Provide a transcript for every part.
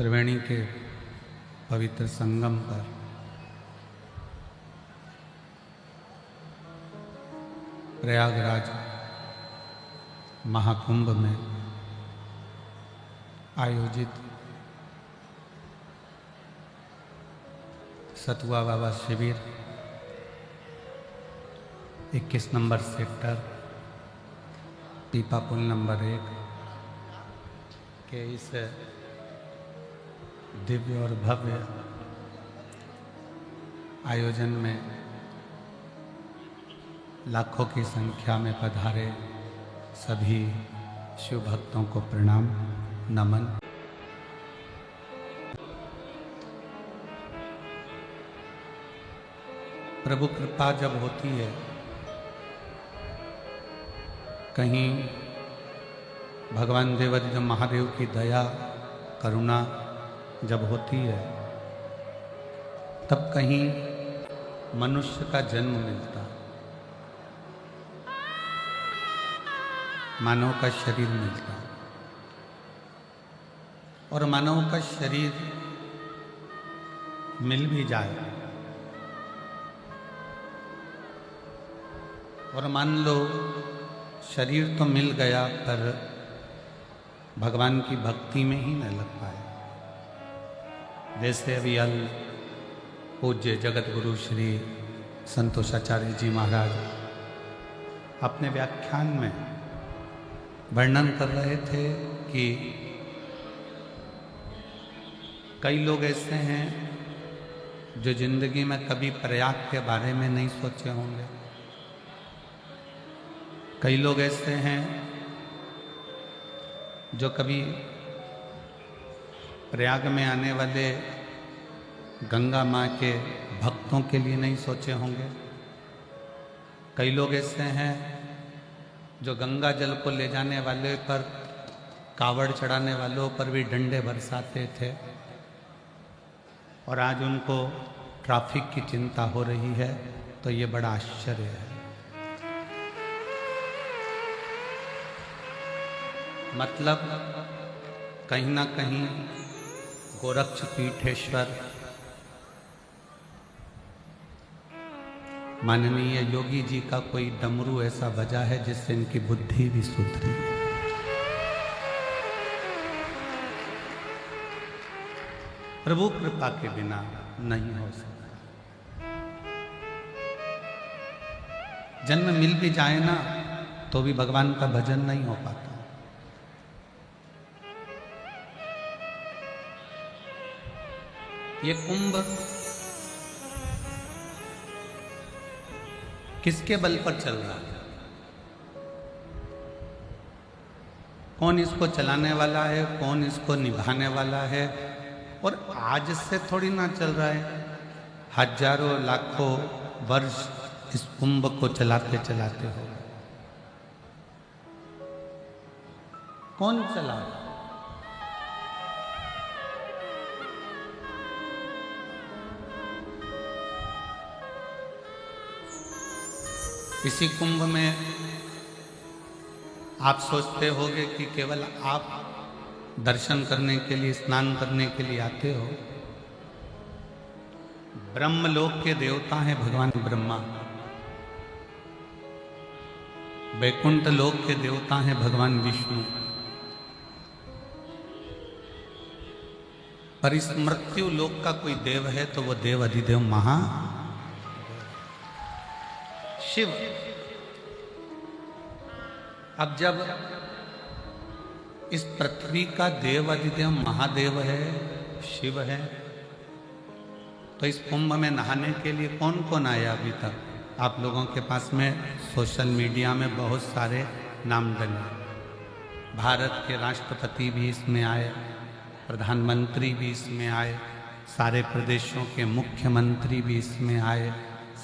त्रिवेणी के पवित्र संगम पर प्रयागराज महाकुंभ में आयोजित सतुआ बाबा शिविर 21 नंबर सेक्टर पीपा पुल नंबर 1 के इस दिव्य और भव्य आयोजन में लाखों की संख्या में पधारे सभी शिव भक्तों को प्रणाम नमन। प्रभु कृपा जब होती है, कहीं भगवान देवाधिदेव महादेव की दया करुणा जब होती है, तब कहीं मनुष्य का जन्म मिलता, मानव का शरीर मिलता, और मानव का शरीर मिल भी जाए और मान लो शरीर तो मिल गया पर भगवान की भक्ति में ही न लग पाए। जैसे अभी पूज्य जगत गुरु श्री संतोषाचार्य जी महाराज अपने व्याख्यान में वर्णन कर रहे थे कि कई लोग ऐसे हैं जो जिंदगी में कभी प्रयाग के बारे में नहीं सोचे होंगे। कई लोग ऐसे हैं जो कभी प्रयाग में आने वाले गंगा माँ के भक्तों के लिए नहीं सोचे होंगे। कई लोग ऐसे हैं जो गंगा जल को ले जाने वाले पर, कावड़ चढ़ाने वालों पर भी डंडे बरसाते थे, और आज उनको ट्रैफिक की चिंता हो रही है। तो ये बड़ा आश्चर्य है। मतलब कहीं ना कहीं गोरक्ष पीठेश्वर माननीय योगी जी का कोई डमरू ऐसा बजा है जिससे इनकी बुद्धि भी सुधरी। प्रभु कृपा के बिना नहीं हो सकता। जन्म मिल भी जाए ना तो भी भगवान का भजन नहीं हो पाता। ये कुंभ किसके बल पर चल रहा है? कौन इसको चलाने वाला है, कौन इसको निभाने वाला है? और आज से थोड़ी ना चल रहा है, हजारों लाखों वर्ष इस कुंभ को चलाते चलाते हो। कौन चला? इसी कुंभ में आप सोचते होंगे कि केवल आप दर्शन करने के लिए, स्नान करने के लिए आते हो। ब्रह्मलोक के देवता हैं भगवान ब्रह्मा, वैकुंठ लोक के देवता हैं भगवान विष्णु, पर इस मृत्यु लोक का कोई देव है तो वो देव अधिदेव महा शिव। अब जब इस पृथ्वी का देव अधिदेव महादेव है, शिव है, तो इस कुंभ में नहाने के लिए कौन कौन आया अभी तक? आप लोगों के पास में सोशल मीडिया में बहुत सारे नाम डले। भारत के राष्ट्रपति भी इसमें आए, प्रधानमंत्री भी इसमें आए, सारे प्रदेशों के मुख्यमंत्री भी इसमें आए,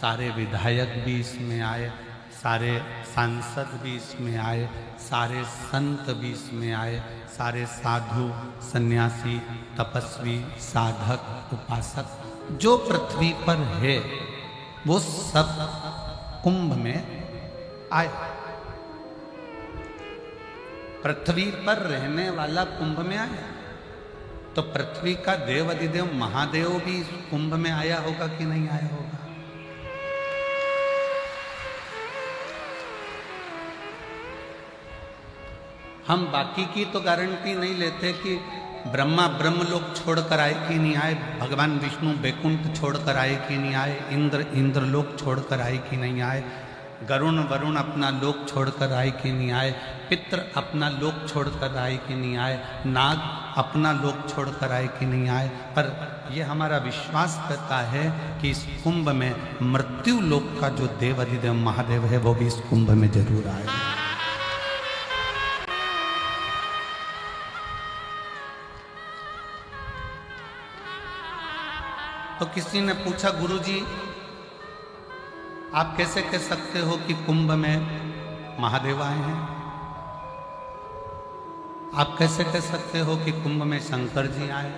सारे विधायक भी इसमें आए, सारे सांसद भी इसमें आए, सारे संत भी इसमें आए, सारे साधु सन्यासी तपस्वी साधक उपासक जो पृथ्वी पर है वो सब कुंभ में आए। पृथ्वी पर रहने वाला कुंभ में आया। तो पृथ्वी का देव अधिदेव महादेव भी इस कुंभ में आया होगा कि नहीं आया होगा? हम बाकी की तो गारंटी नहीं लेते कि ब्रह्मा ब्रह्मलोक छोड़कर आए कि नहीं आए, भगवान विष्णु बैकुंठ छोड़कर आए कि नहीं आए, इंद्र इंद्रलोक छोड़कर आए कि नहीं आए, गरुण वरुण अपना लोक छोड़कर आए कि नहीं आए, पितृ अपना लोक छोड़कर आए कि नहीं आए, नाग अपना लोक छोड़कर आए कि नहीं आए। पर यह हमारा विश्वास करता है कि इस कुंभ में मृत्यु लोक का जो देव अधिदेव महादेव है वो भी इस कुंभ में जरूर आए। तो किसी ने पूछा, गुरुजी आप कैसे कह सकते हो कि कुंभ में महादेव आए हैं? आप कैसे कह सकते हो कि कुंभ में शंकर जी आए?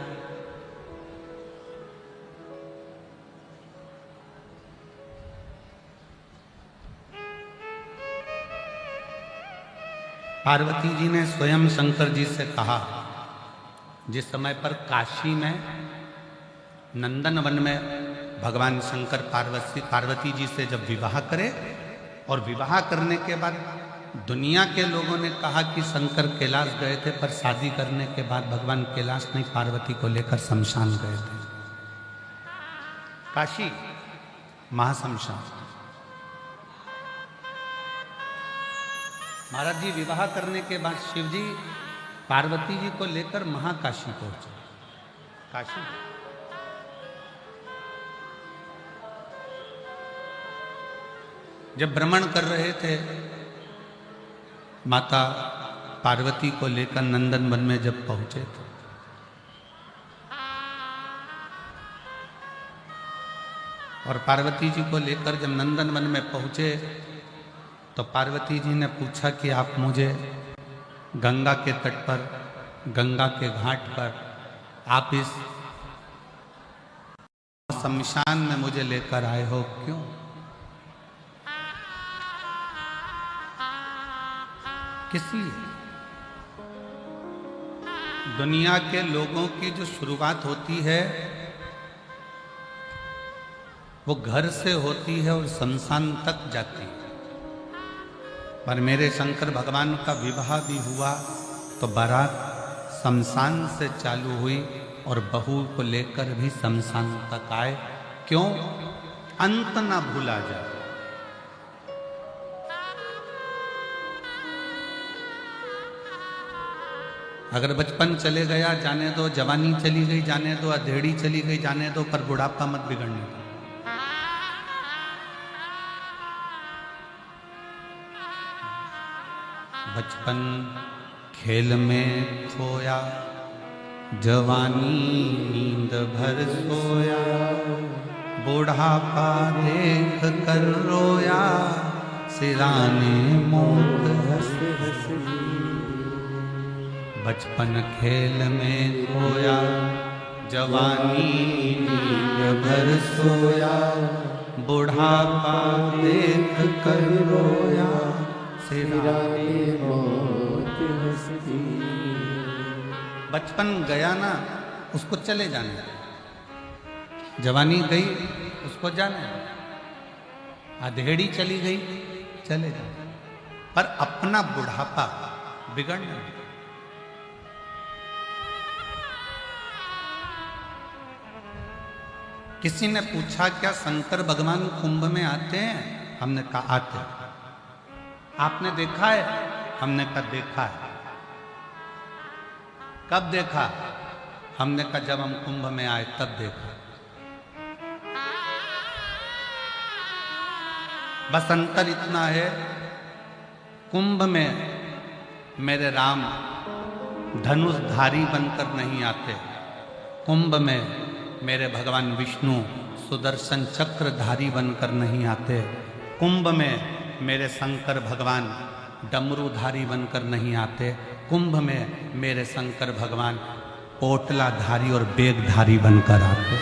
पार्वती जी ने स्वयं शंकर जी से कहा, जिस समय पर काशी में नंदन वन में भगवान शंकर पार्वती जी से जब विवाह करे और विवाह करने के बाद दुनिया के लोगों ने कहा कि शंकर कैलाश गए थे, पर शादी करने के बाद भगवान कैलाश नहीं पार्वती को लेकर शमशान गए थे। काशी महाशमशान। महाराज जी विवाह करने के बाद शिव जी पार्वती जी को लेकर महाकाशी पहुंचे। काशी जब भ्रमण कर रहे थे, माता पार्वती को लेकर नंदन वन में जब पहुंचे थे, और पार्वती जी को लेकर जब नंदन वन में पहुंचे तो पार्वती जी ने पूछा कि आप मुझे गंगा के तट पर, गंगा के घाट पर, आप इस शमशान में मुझे लेकर आए हो, क्यों? किस लिए? दुनिया के लोगों की जो शुरुआत होती है वो घर से होती है और शमशान तक जाती है। पर मेरे शंकर भगवान का विवाह भी हुआ तो बारात शमशान से चालू हुई और बहू को लेकर भी शमशान तक आए। क्यों? अंत ना भूला जाए। अगर बचपन चले गया जाने दो, जवानी चली गई जाने दो, अधेड़ी चली गई जाने दो, पर बुढ़ापा मत बिगड़ने दो। बचपन खेल में खोया, जवानी नींद भर सोया, बुढ़ापा देख कर रोया, सिराने मौत हंस हंस। बचपन खेल में खोया, जवानी नींद भर सोया, बुढ़ापा देख कर रोया, सिराने मौत हंसती। बचपन गया ना, उसको चले जाने दो। जवानी गई, उसको जाने दो। अधेड़ी चली गई, चले जाने, पर अपना बुढ़ापा बिगड़ने दो। किसी ने पूछा, क्या शंकर भगवान कुंभ में आते हैं? हमने कहा आते हैं। आपने देखा है? हमने कहा देखा है। कब देखा? हमने कहा जब हम कुंभ में आए तब देखा। बस अंतर इतना है, कुंभ में मेरे राम धनुषधारी बनकर नहीं आते, कुंभ में मेरे भगवान विष्णु सुदर्शन चक्रधारी बनकर नहीं आते, कुंभ में मेरे शंकर भगवान डमरूधारी बनकर नहीं आते, कुंभ में मेरे शंकर भगवान पोटलाधारी और बेगधारी बनकर आते।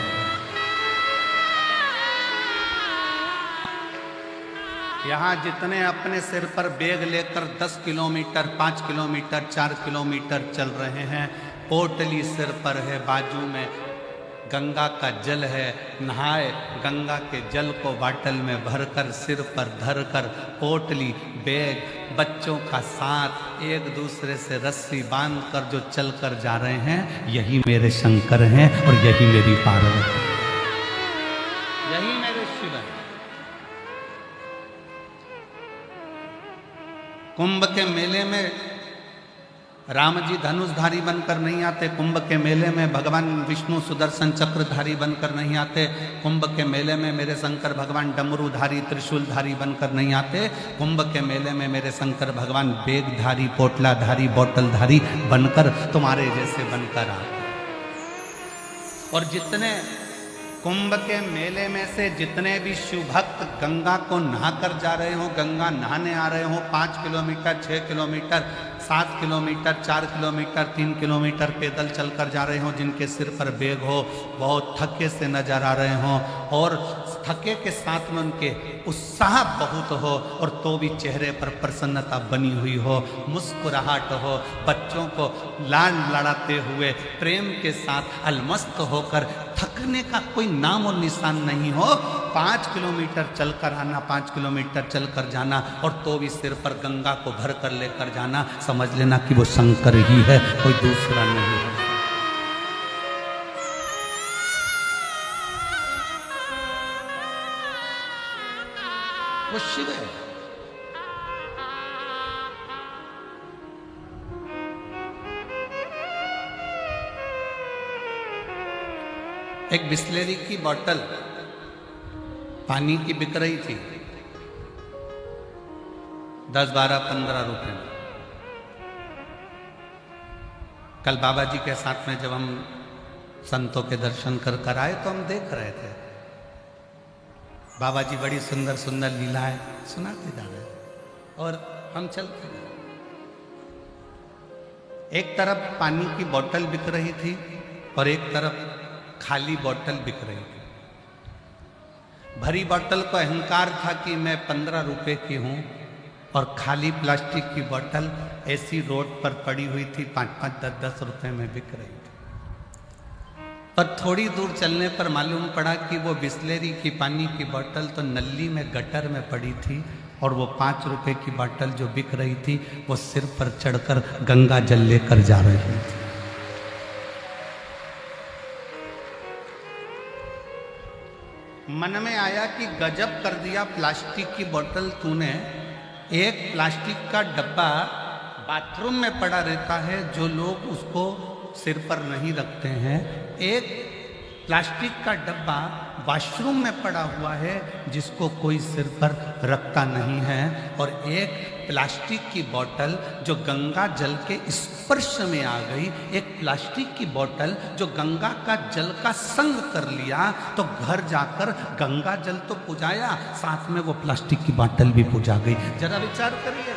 यहाँ जितने अपने सिर पर बेग लेकर 10 किलोमीटर, 5 किलोमीटर, 4 किलोमीटर चल रहे हैं, पोटली सिर पर है, बाजू में गंगा का जल है, नहाए गंगा के जल को बाटल में भरकर सिर पर धरकर, पोटली बैग बच्चों का साथ, एक दूसरे से रस्सी बांधकर जो चलकर जा रहे हैं, यही मेरे शंकर हैं और यही मेरी पार्वती, यही मेरे शिव हैं। कुंभ के मेले में राम जी धनुषधारी बनकर नहीं आते, कुंभ के मेले में भगवान विष्णु सुदर्शन चक्रधारी बनकर नहीं आते, कुंभ के मेले में मेरे शंकर भगवान डमरूधारी त्रिशूलधारी बनकर नहीं आते, कुंभ के मेले में मेरे शंकर भगवान बेगधारी पोटलाधारी बोतलधारी बनकर तुम्हारे जैसे बनकर आते। और जितने कुंभ के मेले में से जितने भी शिव भक्त गंगा को नहाकर जा रहे हो, गंगा नहाने आ रहे हो, 5 kilometre 6 kilometre 7 kilometre 4 kilometre 3 kilometre पैदल चलकर जा रहे हो, जिनके सिर पर बैग हो, बहुत थके से नजर आ रहे हो और थके के साथ में उनके उत्साह बहुत हो, और तो भी चेहरे पर प्रसन्नता बनी हुई हो, मुस्कुराहट हो, बच्चों को लाड लड़ाते हुए प्रेम के साथ अलमस्त होकर, थकने का कोई नाम और निशान नहीं हो, 5 किलोमीटर चलकर आना, 5 किलोमीटर चलकर जाना, और तो भी सिर पर गंगा को भर कर लेकर जाना, समझ लेना कि वो शंकर ही है, कोई दूसरा नहीं है। वो शिव है। एक बिस्लेरी की बोतल पानी की बिक रही थी 10, 12, 15 रुपए में। कल बाबा जी के साथ में जब हम संतों के दर्शन कर आए तो हम देख रहे थे, बाबा जी बड़ी सुंदर सुंदर लीलाएं सुनाते जा रहे और हम चलते गए। एक तरफ पानी की बोतल बिक रही थी और एक तरफ खाली बोतल बिक रही थी। भरी बोतल को अहंकार था कि मैं 15 रुपए की हूं, और खाली प्लास्टिक की बोतल ऐसी रोड पर पड़ी हुई थी 5-5, 10-10 रुपए में बिक रही थी। पर थोड़ी दूर चलने पर मालूम पड़ा कि वो बिस्लेरी की पानी की बोतल तो नली में गटर में पड़ी थी, और वो 5 रुपए की बोतल जो बिक रही थी वो सिर पर चढ़कर गंगा जल लेकर जा रही थी। मन में आया कि गजब कर दिया, प्लास्टिक की बोतल तूने, एक प्लास्टिक का डब्बा बाथरूम में पड़ा रहता है जो लोग उसको सिर पर नहीं रखते हैं, एक प्लास्टिक का डब्बा वॉशरूम में पड़ा हुआ है जिसको कोई सिर पर रखता नहीं है, और एक प्लास्टिक की बोतल जो गंगा जल के स्पर्श में आ गई, एक प्लास्टिक की बोतल जो गंगा का जल का संग कर लिया, तो घर जाकर गंगा जल तो पुजाया, साथ में वो प्लास्टिक की बोतल भी पुजा गई। जरा विचार करिए,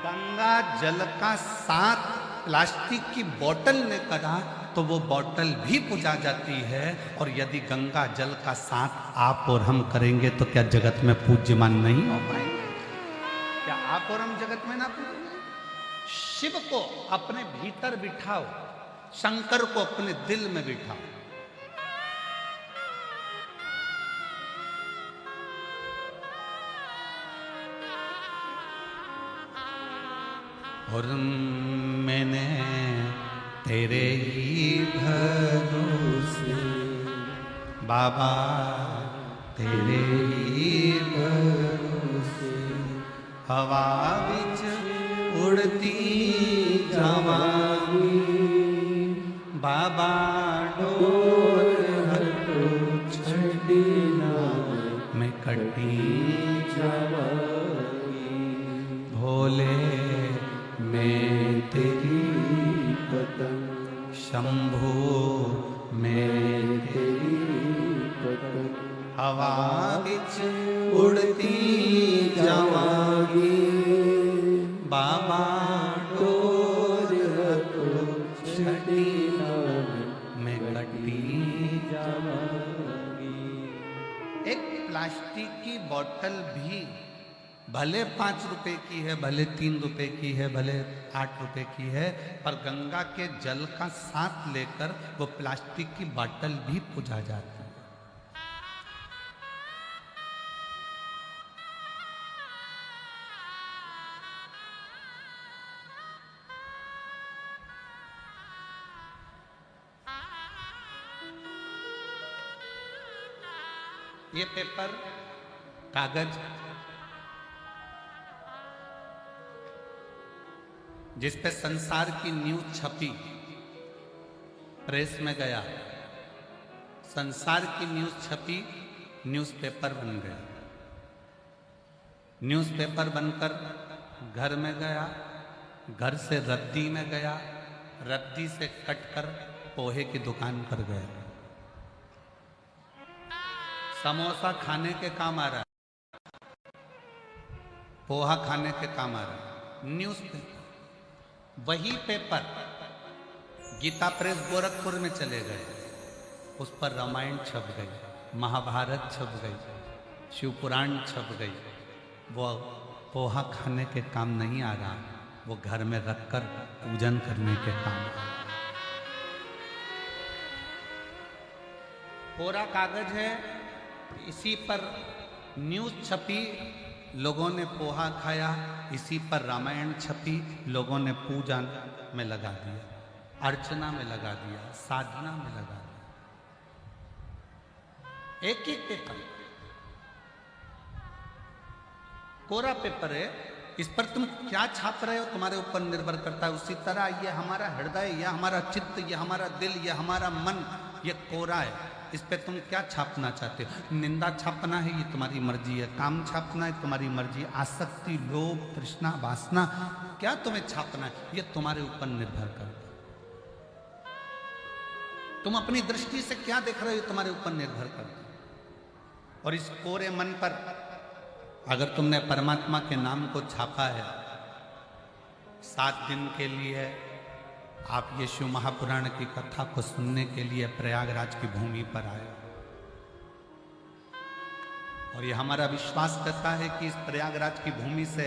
गंगा जल का साथ प्लास्टिक की बोतल ने करा तो वो बोतल भी पूजा जाती है, और यदि गंगा जल का साथ आप और हम करेंगे तो क्या जगत में पूज्यमान नहीं हो पाएंगे? क्या आप और हम जगत में ना पूजेंगे? शिव को अपने भीतर बिठाओ, शंकर को अपने दिल में बिठाओ। और मैंने तेरे ही भरोसे बाबा, तेरे ही भरोसे हवा विच उड़ती जावांगी, बाबा डोर हटो छड़ी ना मैं कटी जावांगी, भोले मैं तेरी पतंग, शंभू मैं तेरी पतंग, हवा विच उड़ती जावांगी, बाबा डोर हटो छड़ी ना मैं कटी जावांगी। एक प्लास्टिक की बोतल भी भले 5 रुपए की है, भले 3 रुपए की है, भले 8 रुपए की है, पर गंगा के जल का साथ लेकर वो प्लास्टिक की बोतल भी पूजा जाती है। ये पेपर, कागज जिस पे संसार की न्यूज छपी, प्रेस में गया, संसार की न्यूज छपी, न्यूज़पेपर बन गया। न्यूज़पेपर बनकर घर में गया, घर से रद्दी में गया, रद्दी से कटकर पोहे की दुकान पर गया। समोसा खाने के काम आ रहा है, पोहा खाने के काम आ रहा है। न्यूज़पेपर, वही पेपर गीता प्रेस गोरखपुर में चले गए, उस पर रामायण छप गई, महाभारत छप गई, शिव पुराण छप गई। वो पोहा खाने के काम नहीं आ रहा, वो घर में रखकर पूजन करने के काम आ रहा। कोरा कागज है, इसी पर न्यूज छपी, लोगों ने पोहा खाया, इसी पर रामायण छपी, लोगों ने पूजा में लगा दिया, अर्चना में लगा दिया, साधना में लगा दिया। एक एक पेपर, कोरा पेपर है, इस पर तुम क्या छाप रहे हो तुम्हारे ऊपर निर्भर करता है। उसी तरह ये हमारा हृदय, ये हमारा चित्त, ये हमारा दिल, ये हमारा मन, ये कोरा है, इस पे तुम क्या छापना चाहते हो। निंदा छापना है, ये तुम्हारी मर्जी है। काम छापना है, तुम्हारी मर्जी। आसक्ति, लोभ, तृष्णा, वासना, क्या तुम्हें छापना है, ये तुम्हारे ऊपर निर्भर करता है। तुम अपनी दृष्टि से क्या देख रहे हो, तुम्हारे ऊपर निर्भर करता है। और इस कोरे मन पर अगर तुमने परमात्मा के नाम को छापा है, 7 दिन के लिए आप ये शिव महापुराण की कथा को सुनने के लिए प्रयागराज की भूमि पर आए, और ये हमारा विश्वास करता है कि इस प्रयागराज की भूमि से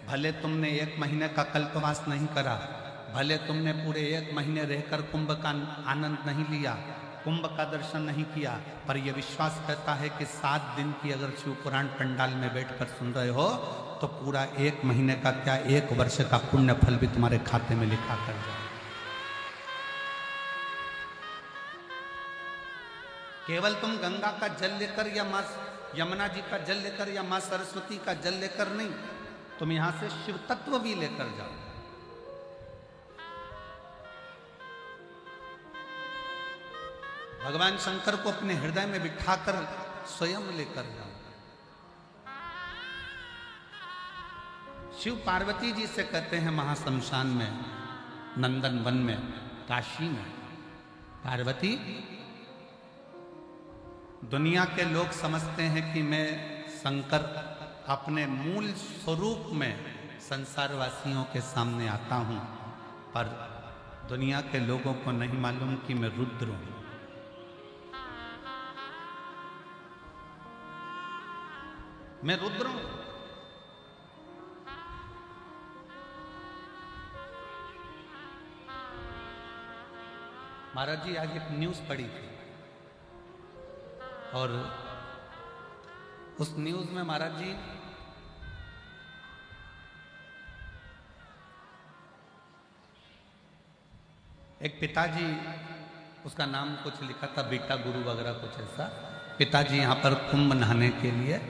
भले तुमने 1 महीने का कल्पवास नहीं करा, भले तुमने पूरे 1 महीने रहकर कुंभ का आनंद नहीं लिया, कुंभ का दर्शन नहीं किया, पर यह विश्वास करता है कि 7 दिन की अगर शिव पुराण पंडाल में बैठकर सुन रहे हो तो पूरा 1 महीने का क्या 1 वर्ष का पुण्य फल भी तुम्हारे खाते में लिखा कर जाए। केवल तुम गंगा का जल लेकर या माँ यमुना जी का जल लेकर या माँ सरस्वती का जल लेकर नहीं, तुम यहां से शिव तत्व भी लेकर जाओ। भगवान शंकर को अपने हृदय में बिठाकर स्वयं लेकर जाओ। शिव पार्वती जी से कहते हैं महाशमशान में, नंदन वन में, काशी में, पार्वती, दुनिया के लोग समझते हैं कि मैं शंकर अपने मूल स्वरूप में संसारवासियों के सामने आता हूं, पर दुनिया के लोगों को नहीं मालूम कि मैं रुद्र हूं। मैं रुद्र हूं। महाराज जी आज एक न्यूज पढ़ी थी, और उस न्यूज में महाराज जी एक पिताजी, उसका नाम कुछ लिखा था बेटा गुरु वगैरह कुछ ऐसा, पिताजी यहां पर कुंभ नहाने के लिए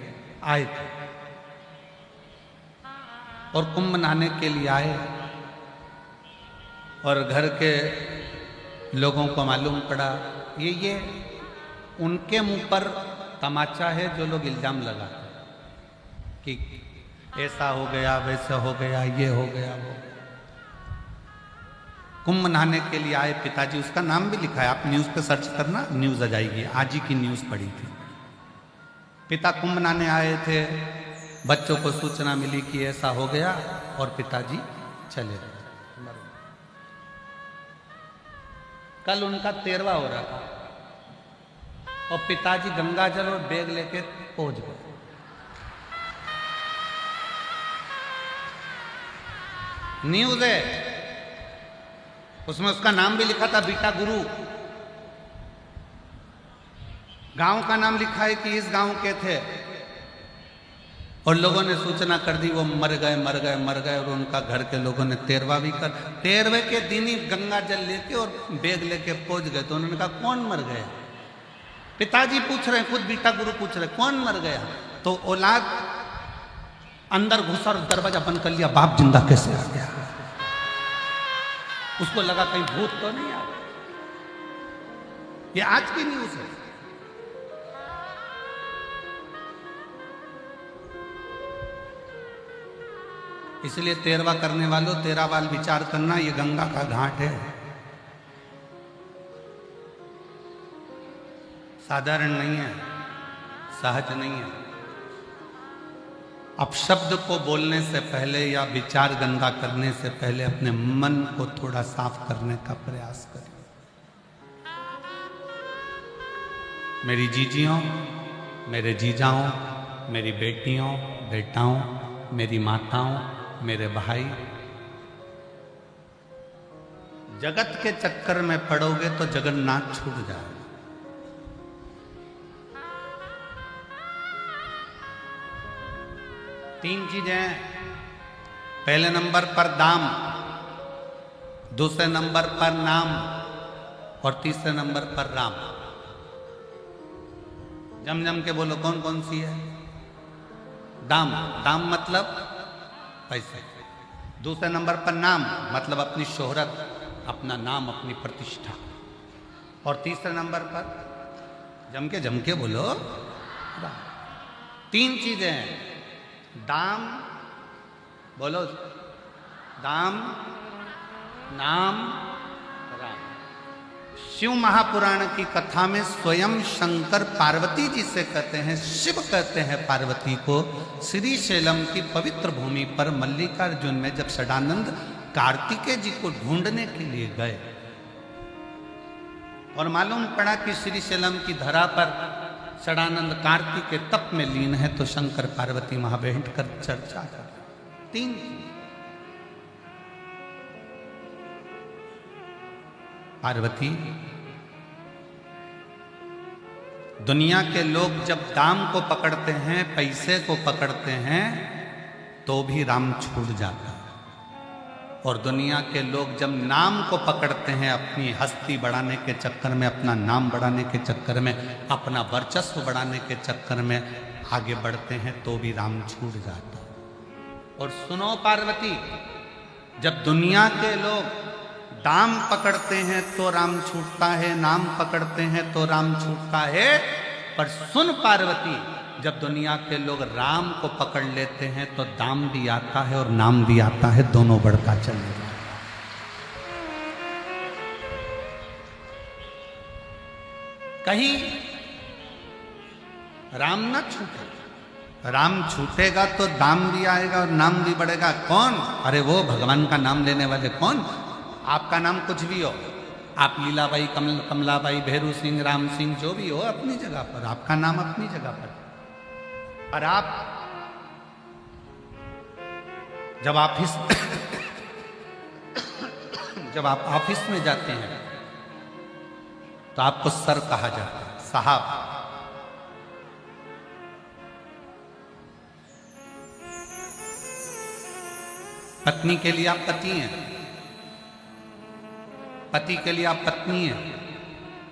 आए थे, और कुंभ नहाने के लिए आए और घर के लोगों को मालूम पड़ा ये उनके मुंह पर तमाचा है जो लोग इल्जाम लगाते कि ऐसा हो गया, वैसा हो गया, ये हो गया, वो। कुंभ नहाने के लिए आए पिताजी, उसका नाम भी लिखा है, आप न्यूज़ पे सर्च करना, न्यूज़ आ जाएगी, आज ही की न्यूज़ पढ़ी थी। पिता कुंभ नहाने आए थे, बच्चों को सूचना मिली कि ऐसा हो गया, और पिताजी चले गए। कल उनका 13वां हो रहा था, और पिताजी गंगा जल और बैग लेके पहुंच गए। न्यूज है, उसमें उसका नाम भी लिखा था बीटा गुरु। गांव का नाम लिखा है कि इस गांव के थे, और लोगों ने सूचना कर दी वो मर गए मर गए मर गए। और उनका घर के लोगों ने 13वां भी कर, 13वें के दिन ही गंगा जल लेके और बैग लेके पहुंच गए। तो उन्होंने कहा कौन मर गया? पिताजी पूछ रहे हैं, खुद बीटा गुरु पूछ रहे कौन मर गया? तो औलाद अंदर घुसा और दरवाजा बंद कर लिया, बाप जिंदा कैसे आ गया? उसको लगा कहीं भूत तो नहीं आ गया। ये आज की न्यूज है। इसलिए 13वां करने वालों 13 बार विचार करना, ये गंगा का घाट है, साधारण नहीं है, सहज नहीं है। अपशब्द को बोलने से पहले या विचार गंदा करने से पहले अपने मन को थोड़ा साफ करने का प्रयास करें। मेरी जीजियों, मेरे जीजाओं, मेरी बेटियों बेटाओं, मेरी माताओं, मेरे भाई, जगत के चक्कर में पड़ोगे तो जगन्नाथ छूट जाएगा। तीन चीजें, पहले नंबर पर दाम, दूसरे नंबर पर नाम, और तीसरे नंबर पर राम। जम जम के बोलो कौन कौन सी है? दाम, दाम मतलब पैसे। दूसरे नंबर पर नाम मतलब अपनी शोहरत, अपना नाम, अपनी प्रतिष्ठा। और तीसरे नंबर पर जम के बोलो राम। तीन चीजें हैं, दाम, बोलो दाम, नाम, राम। शिव महापुराण की कथा में स्वयं शंकर पार्वती जी से कहते हैं, शिव कहते हैं पार्वती को, श्री शैलम की पवित्र भूमि पर मल्लिकार्जुन में जब षडानंद कार्तिकेय जी को ढूंढने के लिए गए और मालूम पड़ा कि श्री शैलम की धरा पर षडानंद कार्तिक के तप में लीन है, तो शंकर पार्वती वहां बैठ कर चर्चा कर। तीन, पार्वती, दुनिया के लोग जब दाम को पकड़ते हैं, पैसे को पकड़ते हैं, तो भी राम छूट जाता है। और दुनिया के लोग जब नाम को पकड़ते हैं, अपनी हस्ती बढ़ाने के चक्कर में, अपना नाम बढ़ाने के चक्कर में, अपना वर्चस्व बढ़ाने के चक्कर में आगे बढ़ते हैं, तो भी राम छूट जाता है। और सुनो पार्वती, जब दुनिया के लोग दाम पकड़ते हैं तो राम छूटता है, नाम पकड़ते हैं तो राम छूटता है। पर सुन पार्वती, जब दुनिया के लोग राम को पकड़ लेते हैं तो दाम भी आता है और नाम भी आता है, दोनों बढ़ता चलेगा। कहीं राम ना छूटे। राम छूटेगा तो दाम भी आएगा और नाम भी बढ़ेगा। कौन? अरे वो भगवान का नाम लेने वाले। कौन? आपका नाम कुछ भी हो, आप लीलाबाई, कमलाबाई, भैरू सिंह, राम सिंह, जो भी हो अपनी जगह पर, आपका नाम अपनी जगह पर। और आप जब आप ऑफिस में जाते हैं तो आपको सर कहा जाता है, साहब। पत्नी के लिए आप पति हैं, पति के लिए आप पत्नी हैं,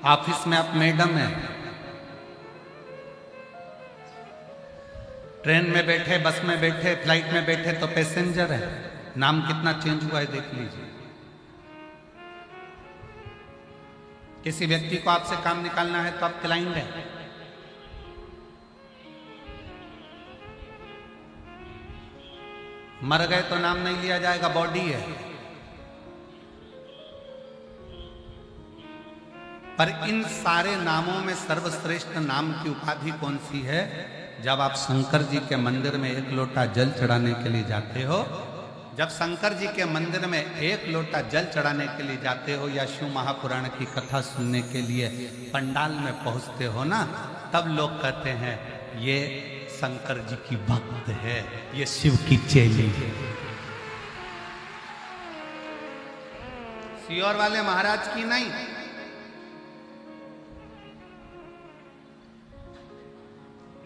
ऑफिस में आप मैडम हैं, ट्रेन में बैठे, बस में बैठे, फ्लाइट में बैठे तो पैसेंजर है। नाम कितना चेंज हुआ है देख लीजिए। किसी व्यक्ति को आपसे काम निकालना है तो आप क्लाइंट हैं, मर गए तो नाम नहीं लिया जाएगा, बॉडी है। पर इन सारे नामों में सर्वश्रेष्ठ नाम की उपाधि कौन सी है? जब आप शंकर जी के मंदिर में एक लोटा जल चढ़ाने के लिए जाते हो, जब शंकर जी के मंदिर में एक लोटा जल चढ़ाने के लिए जाते हो, या शिव महापुराण की कथा सुनने के लिए पंडाल में पहुंचते हो ना, तब लोग कहते हैं ये शंकर जी की भक्त है, ये शिव की चेली है। सीहोर वाले महाराज की नहीं,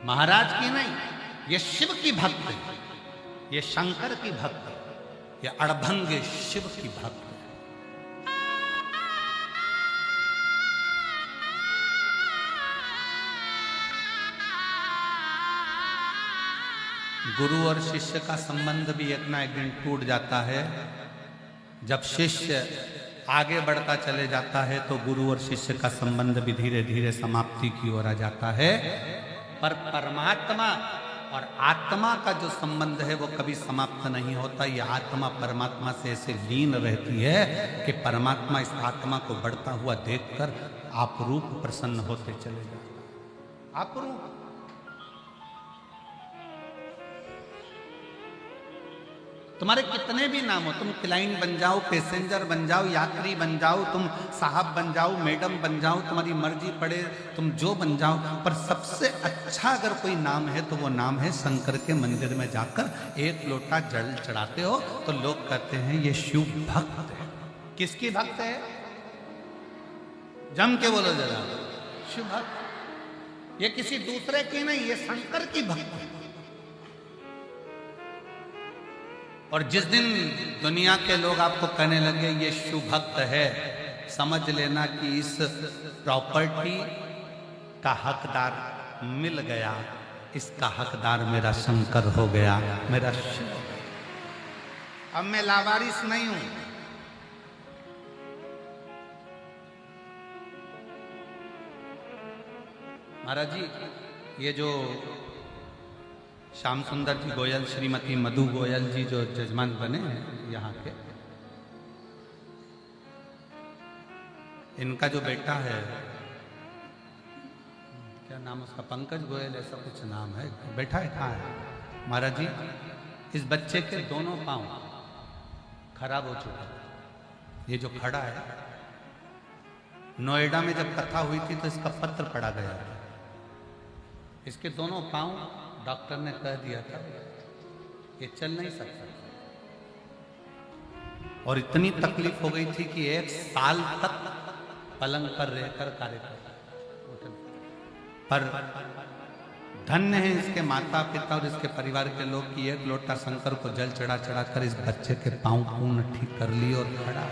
महाराज की नहीं, ये शिव की भक्त है, ये शंकर की भक्त है, ये अड़भंगे शिव की भक्त है। गुरु और शिष्य का संबंध भी एक ना एक दिन टूट जाता है। जब शिष्य आगे बढ़ता चले जाता है तो गुरु और शिष्य का संबंध भी धीरे धीरे समाप्ति की ओर आ जाता है। पर परमात्मा और आत्मा का जो संबंध है वो कभी समाप्त नहीं होता। ये आत्मा परमात्मा से ऐसे लीन रहती है कि परमात्मा इस आत्मा को बढ़ता हुआ देखकर आपरूप प्रसन्न होते चले जाते। आपरूप तुम्हारे कितने भी नाम हो, तुम क्लाइंट बन जाओ, पैसेंजर बन जाओ, यात्री बन जाओ, तुम साहब बन जाओ, मैडम बन जाओ, तुम्हारी मर्जी पड़े तुम जो बन जाओ, पर सबसे अच्छा अगर कोई नाम है तो वो नाम है शंकर के मंदिर में जाकर एक लोटा जल चढ़ाते हो तो लोग कहते हैं ये शिव भक्त है। किसकी भक्त है? जम के बोलो जरा, शिव भक्त। ये किसी दूसरे की नहीं, ये शंकर की भक्त है। और जिस दिन दुनिया के लोग आपको कहने लगे ये शिव भक्त है, समझ लेना कि इस प्रॉपर्टी का हकदार मिल गया, इसका हकदार मेरा शंकर हो गया, मेरा शिव। अब मैं लावारिस नहीं हूं। महाराज जी, ये जो श्याम सुंदर जी गोयल, श्रीमती मधु गोयल जी जो जजमान बने हैं यहाँ के, इनका जो बेटा है, क्या नाम उसका, पंकज गोयल ऐसा कुछ नाम है, बैठा है कहाँ है? महाराज जी, इस बच्चे के दोनों पांव खराब हो चुके हैं। ये जो खड़ा है, नोएडा में जब कथा हुई थी तो इसका पत्र पढ़ा गया था। इसके दोनों पांव डॉक्टर ने कह दिया था ये चल नहीं सकता, और इतनी तकलीफ हो गई थी कि 1 साल तक पलंग पर रहकर कार्य कर। पर धन्य है इसके माता पिता और इसके परिवार के लोग कि एक लोटा शंकर को जल चढ़ा चढ़ा कर इस बच्चे के पांव पूर्ण ठीक कर लिए और खड़ा।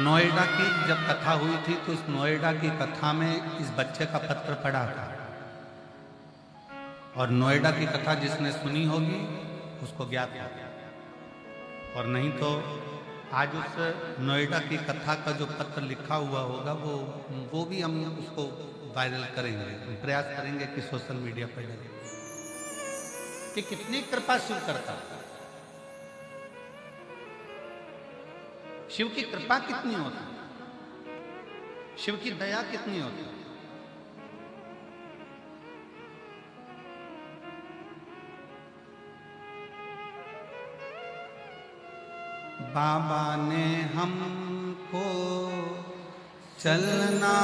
नोएडा की जब कथा हुई थी तो इस नोएडा की कथा में इस बच्चे का पत्र पड़ा था, और नोएडा की कथा जिसने सुनी होगी उसको ज्ञात होगा, और नहीं तो आज उस नोएडा की कथा का जो पत्र लिखा हुआ होगा वो भी हम उसको वायरल करेंगे, प्रयास करेंगे कि सोशल मीडिया पर डालें कि कितनी कृपा शिव करता है। शिव की कृपा कितनी होती है, शिव की दया कितनी होती है। बाबा ने हमको चलना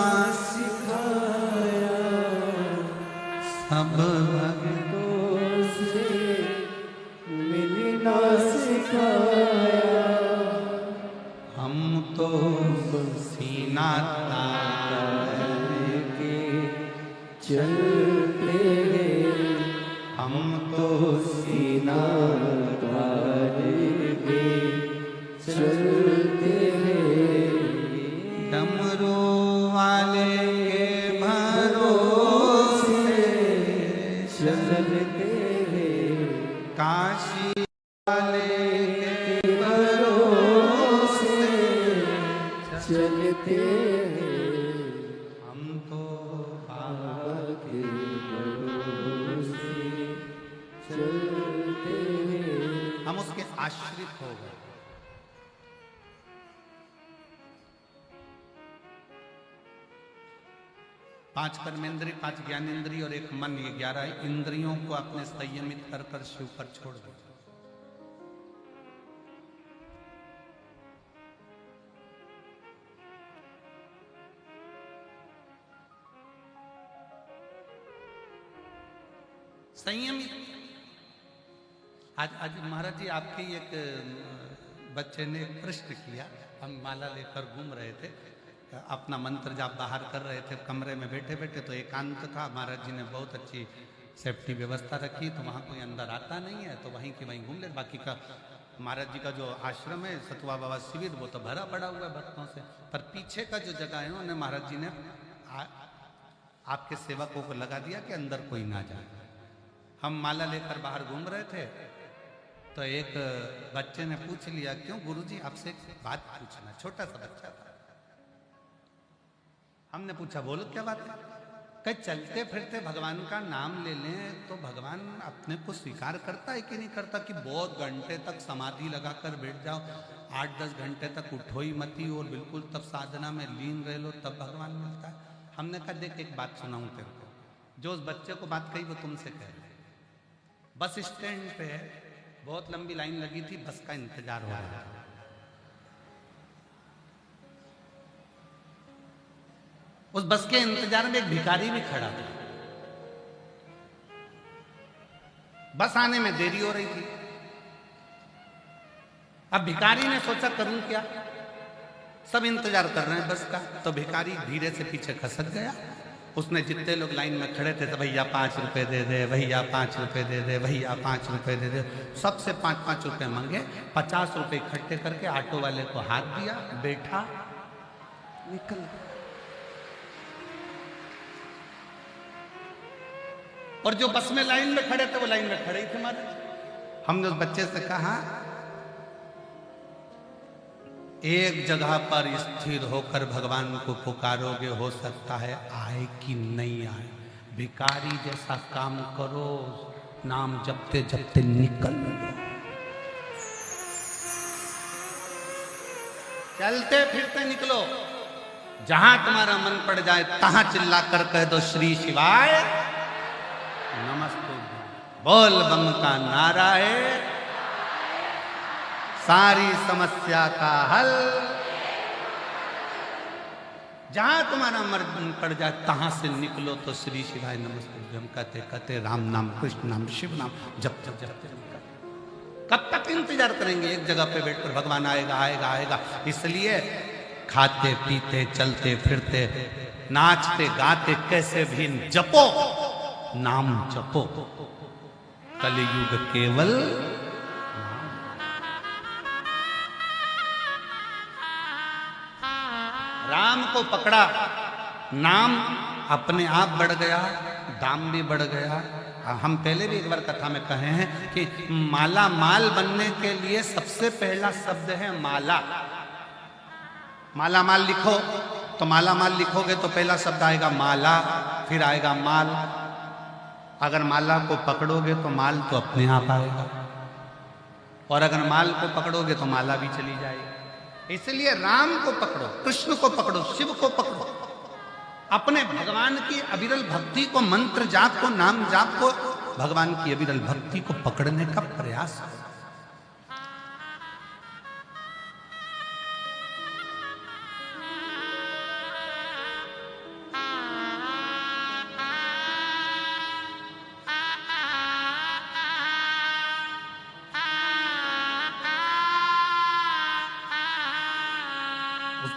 सिखाया, सब भक्तों से मिलना सिखाया, हम तो सीना तान के चलते हैं, हम तो सीना तान के चलते हैं, डमरू वाले के भरोसे चलते हैं, काशी वाले के भरोसे चलते हैं, हम तो बाबा के भरोसे चलते हैं, हम उसके आश्रित हो गए। 5 कर्मेंद्रिय, 5 ज्ञानेंद्रिय और 1 मन, ये 11 इंद्रियों को आपने संयमित कर कर शिव पर छोड़ दिया। संयमित। आज महाराज जी आपके एक बच्चे ने प्रश्न किया, हम माला लेकर घूम रहे थे, अपना मंत्र जाप बाहर कर रहे थे, कमरे में बैठे बैठे, तो एकांत था, महाराज जी ने बहुत अच्छी सेफ्टी व्यवस्था रखी, तो वहाँ कोई अंदर आता नहीं है, तो वहीं की वहीं घूम ले। बाकी का महाराज जी का जो आश्रम है सतुआ बाबा शिविर, वो तो भरा पड़ा हुआ है भक्तों से, पर पीछे का जो जगह है उन्हें महाराज जी ने आपके सेवकों को लगा दिया कि अंदर कोई ना जाए। हम माला लेकर बाहर घूम रहे थे, तो एक बच्चे ने पूछ लिया, क्यों गुरुजी आपसे एक बात पूछना, छोटा सा बच्चा था। हमने पूछा, बोलो क्या बात है? कहीं चलते फिरते भगवान का नाम ले लें तो भगवान अपने को स्वीकार करता है कि नहीं करता? कि बहुत घंटे तक समाधि लगाकर बैठ जाओ, 8-10 घंटे तक उठो ही मती और बिल्कुल तब साधना में लीन रह लो, तब भगवान मिलता है। हमने कहा, देख एक बात सुनाऊं तेरे को, जो उस बच्चे को बात कही वो तुमसे कह रहे। बस स्टैंड पे बहुत लंबी लाइन लगी थी, बस का इंतजार हो रहा था। उस बस के इंतजार में एक भिखारी भी खड़ा था, बस आने में देरी हो रही थी। अब भिखारी ने सोचा करूं क्या, सब इंतजार कर रहे हैं बस का, तो भिखारी धीरे से पीछे खसक गया। उसने जितने लोग लाइन में खड़े थे, तो भैया 5 रुपए दे दे, भैया 5 रुपए दे दे, भैया 5 रुपए दे दे, सबसे 5-5 रुपए मांगे। 50 रुपए इकट्ठे करके ऑटो वाले को हाथ दिया, बैठा, निकल गया। और जो बस में लाइन में खड़े थे वो लाइन में खड़े ही थे महाराज। हमने उस बच्चे से कहा, एक जगह पर स्थिर होकर भगवान को पुकारोगे, हो सकता है आए कि नहीं आए। भिखारी जैसा काम करो, नाम जपते जपते निकल लो, चलते फिरते निकलो, जहां तुम्हारा मन पड़ जाए तहां चिल्ला कर कह दो, श्री शिवाय नमस्ते, बोल बम का नारा है सारी समस्या का हल। जहां तुम्हारा मन पड़ जाए तहां से निकलो, तो श्री शिवाय नमस्ते हम कहते कहते राम नाम, कृष्ण नाम, शिव नाम जप जप जप जप। कब तक इंतजार करेंगे? एक जगह पे बैठकर भगवान आएगा आएगा आएगा। इसलिए खाते पीते चलते फिरते नाचते गाते कैसे भी जपो, नाम जपो, कलयुग केवल राम को पकड़ा, नाम अपने आप बढ़ गया, दाम भी बढ़ गया। हम पहले भी एक बार कथा में कहे हैं कि माला माल बनने के लिए सबसे पहला शब्द है माला। माला माल लिखो तो माला माल लिखोगे तो पहला शब्द आएगा माला, फिर आएगा माल। अगर माला को पकड़ोगे तो माल तो अपने आप आएगा, और अगर माल को पकड़ोगे तो माला भी चली जाएगी। इसलिए राम को पकड़ो, कृष्ण को पकड़ो, शिव को पकड़ो, अपने भगवान की अविरल भक्ति को, मंत्र जाप को, नाम जाप को, भगवान की अविरल भक्ति को पकड़ने का प्रयास करो।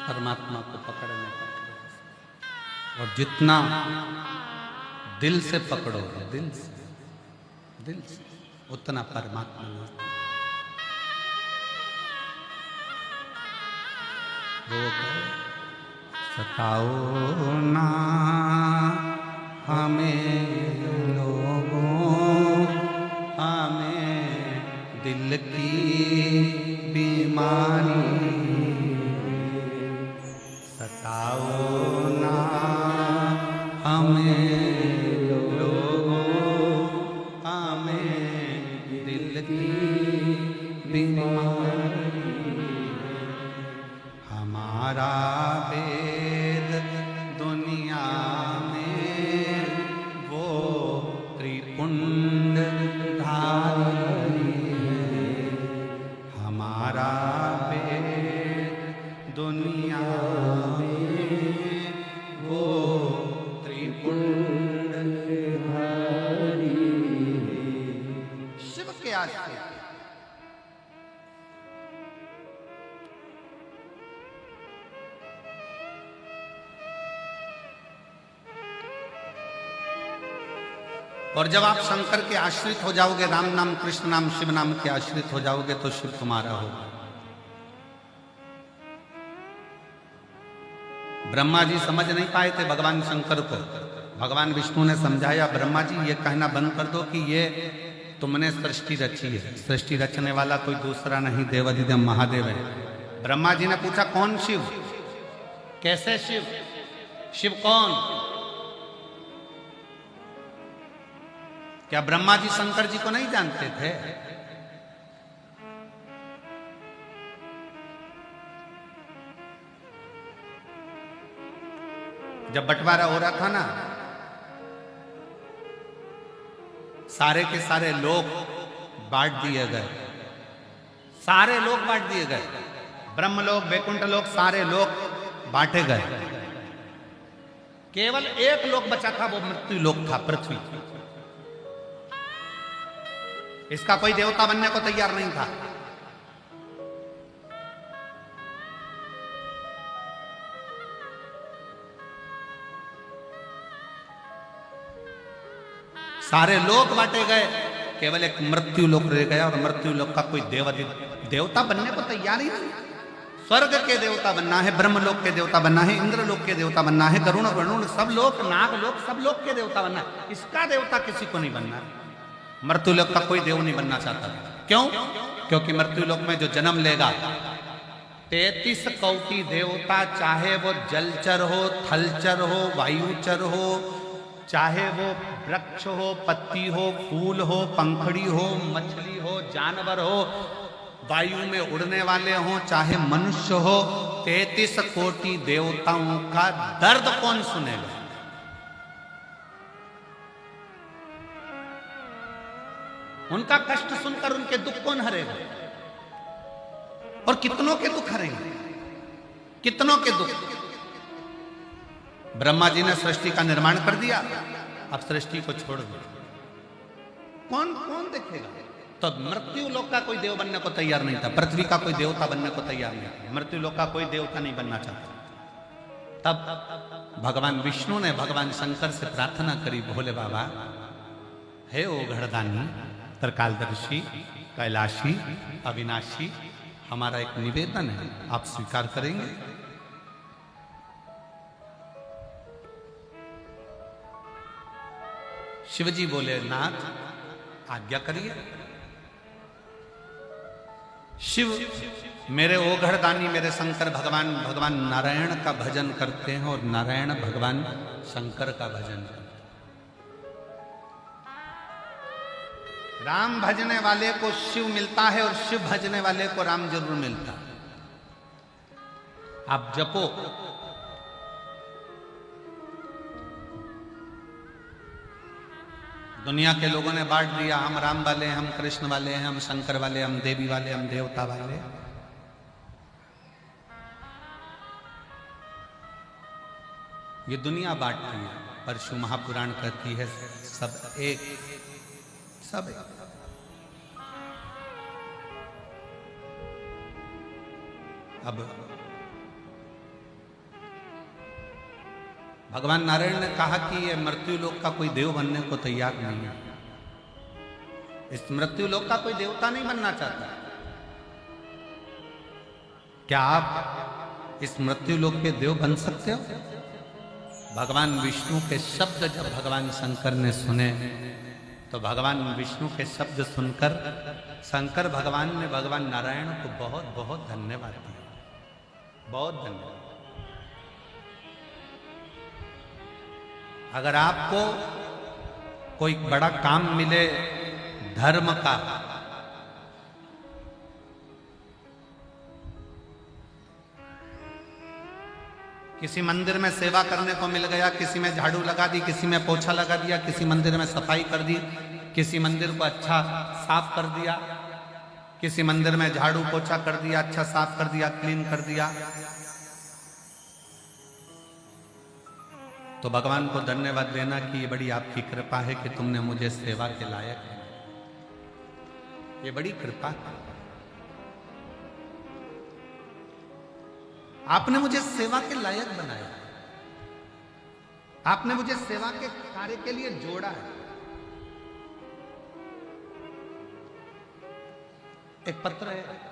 परमात्मा को पकड़ने का प्रयास, और जितना दिल से पकड़ोगे, दिल से उतना परमात्मा मिलता है। वो सताओ ना हमें लोगों, हमें दिल की बीमारी सताओ ना हमें लोगों, हमें दिल की बीमारी। हमारा वेद दुनिया में वो त्रिपुंड धारी है। हमारा वेद दुनिया वो त्रिपुंड धारी आश्रित। और जब आप शंकर के आश्रित हो जाओगे, राम नाम, कृष्ण नाम, शिव नाम के आश्रित हो जाओगे, तो शिव तुम्हारा होगा। ब्रह्मा जी समझ नहीं पाए थे भगवान शंकर को। भगवान विष्णु ने समझाया, ब्रह्मा जी ये कहना बंद कर दो कि ये तुमने सृष्टि रची है। सृष्टि रचने वाला कोई दूसरा नहीं, देवाधिदेव महादेव है। ब्रह्मा जी ने पूछा, कौन शिव? कैसे शिव? शिव कौन? क्या ब्रह्मा जी शंकर जी को नहीं जानते थे? जब बंटवारा हो रहा था ना, सारे के सारे लोग बांट दिए गए। सारे लोग बांट दिए गए, ब्रह्मलोक, वैकुंठ लोक, सारे लोग बांटे गए। केवल एक लोक बचा था, वो मृत्यु लोक था, पृथ्वी। इसका कोई देवता बनने को तैयार नहीं था। सारे लोक बांटे गए, केवल एक मृत्यु लोक रह गया, और मृत्यु लोक का कोई देवता बनने को तैयार ही नहीं। स्वर्ग के देवता बनना है, ब्रह्मलोक के देवता बनना है, इंद्रलोक के देवता बनना है, गरुण वरुण सब लोक, नाग लोक, सब लोक के देवता बनना है। इसका देवता किसी को नहीं बनना है। मृत्युलोक का कोई देव नहीं बनना चाहता। क्यों? क्योंकि मृत्युलोक में जो जन्म लेगा, 33 कोटि देवता, चाहे वो जलचर हो, थलचर हो, वायुचर हो, चाहे वो वृक्ष हो, पत्ती हो, फूल हो, पंखड़ी हो, मछली हो, जानवर हो, वायु में उड़ने वाले हो, चाहे मनुष्य हो, 33 कोटि देवताओं का दर्द कौन सुनेगा? उनका कष्ट सुनकर उनके दुख कौन हरेगा? और कितनों के दुख हरेंगे, कितनों के दुख। ब्रह्मा जी ने सृष्टि का निर्माण कर दिया, अब सृष्टि को छोड़ दो, कौन कौन देखेगा? तो मृत्यु लोक का कोई देव बनने को तैयार नहीं था, पृथ्वी का कोई देवता बनने को तैयार नहीं था, मृत्यु लोक का कोई देवता नहीं बनना चाहता। तब भगवान विष्णु ने भगवान शंकर से प्रार्थना करी, भोले बाबा, हे ओ घड़दानी, त्रिकालदर्शी, कैलाशी, अविनाशी, हमारा एक निवेदन है, आप स्वीकार करेंगे? शिवजी बोले, नाथ आज्ञा करिए। शिव मेरे ओघड़दानी, मेरे शंकर भगवान नारायण का भजन करते हैं, और नारायण भगवान शंकर का भजन करते हैं। राम भजने वाले को शिव मिलता है, और शिव भजने वाले को राम जरूर मिलता है। आप जपो, दुनिया के लोगों ने बांट दिया, हम राम वाले हैं, हम कृष्ण वाले हैं, हम शंकर वाले, हम देवी वाले, हम देवता वाले। ये दुनिया बांटती है, पर शिव महापुराण कहती है सब एक, सब एक। अब भगवान नारायण ने कहा कि ये मृत्यु लोक का कोई देव बनने को तैयार नहीं है, इस मृत्यु लोक का कोई देवता नहीं बनना चाहता। क्या आप इस मृत्यु लोक के देव बन सकते हो? भगवान विष्णु के शब्द जब भगवान शंकर ने सुने, तो भगवान विष्णु के शब्द सुनकर शंकर भगवान ने भगवान नारायण को बहुत बहुत धन्यवाद दिया, बहुत धन्यवाद। अगर आपको कोई बड़ा काम मिले धर्म का, किसी मंदिर में सेवा करने को मिल गया, किसी में झाड़ू लगा दी, किसी में पोछा लगा दिया, किसी मंदिर में सफाई कर दी, किसी मंदिर को अच्छा साफ कर दिया, किसी मंदिर में झाड़ू पोछा कर दिया, अच्छा साफ कर दिया, क्लीन कर दिया, तो भगवान को धन्यवाद देना कि ये बड़ी आपकी कृपा है कि तुमने मुझे सेवा के लायक है। ये बड़ी कृपा है। आपने मुझे सेवा के लायक बनाया, आपने मुझे सेवा के कार्य के लिए जोड़ा है। एक पत्र है,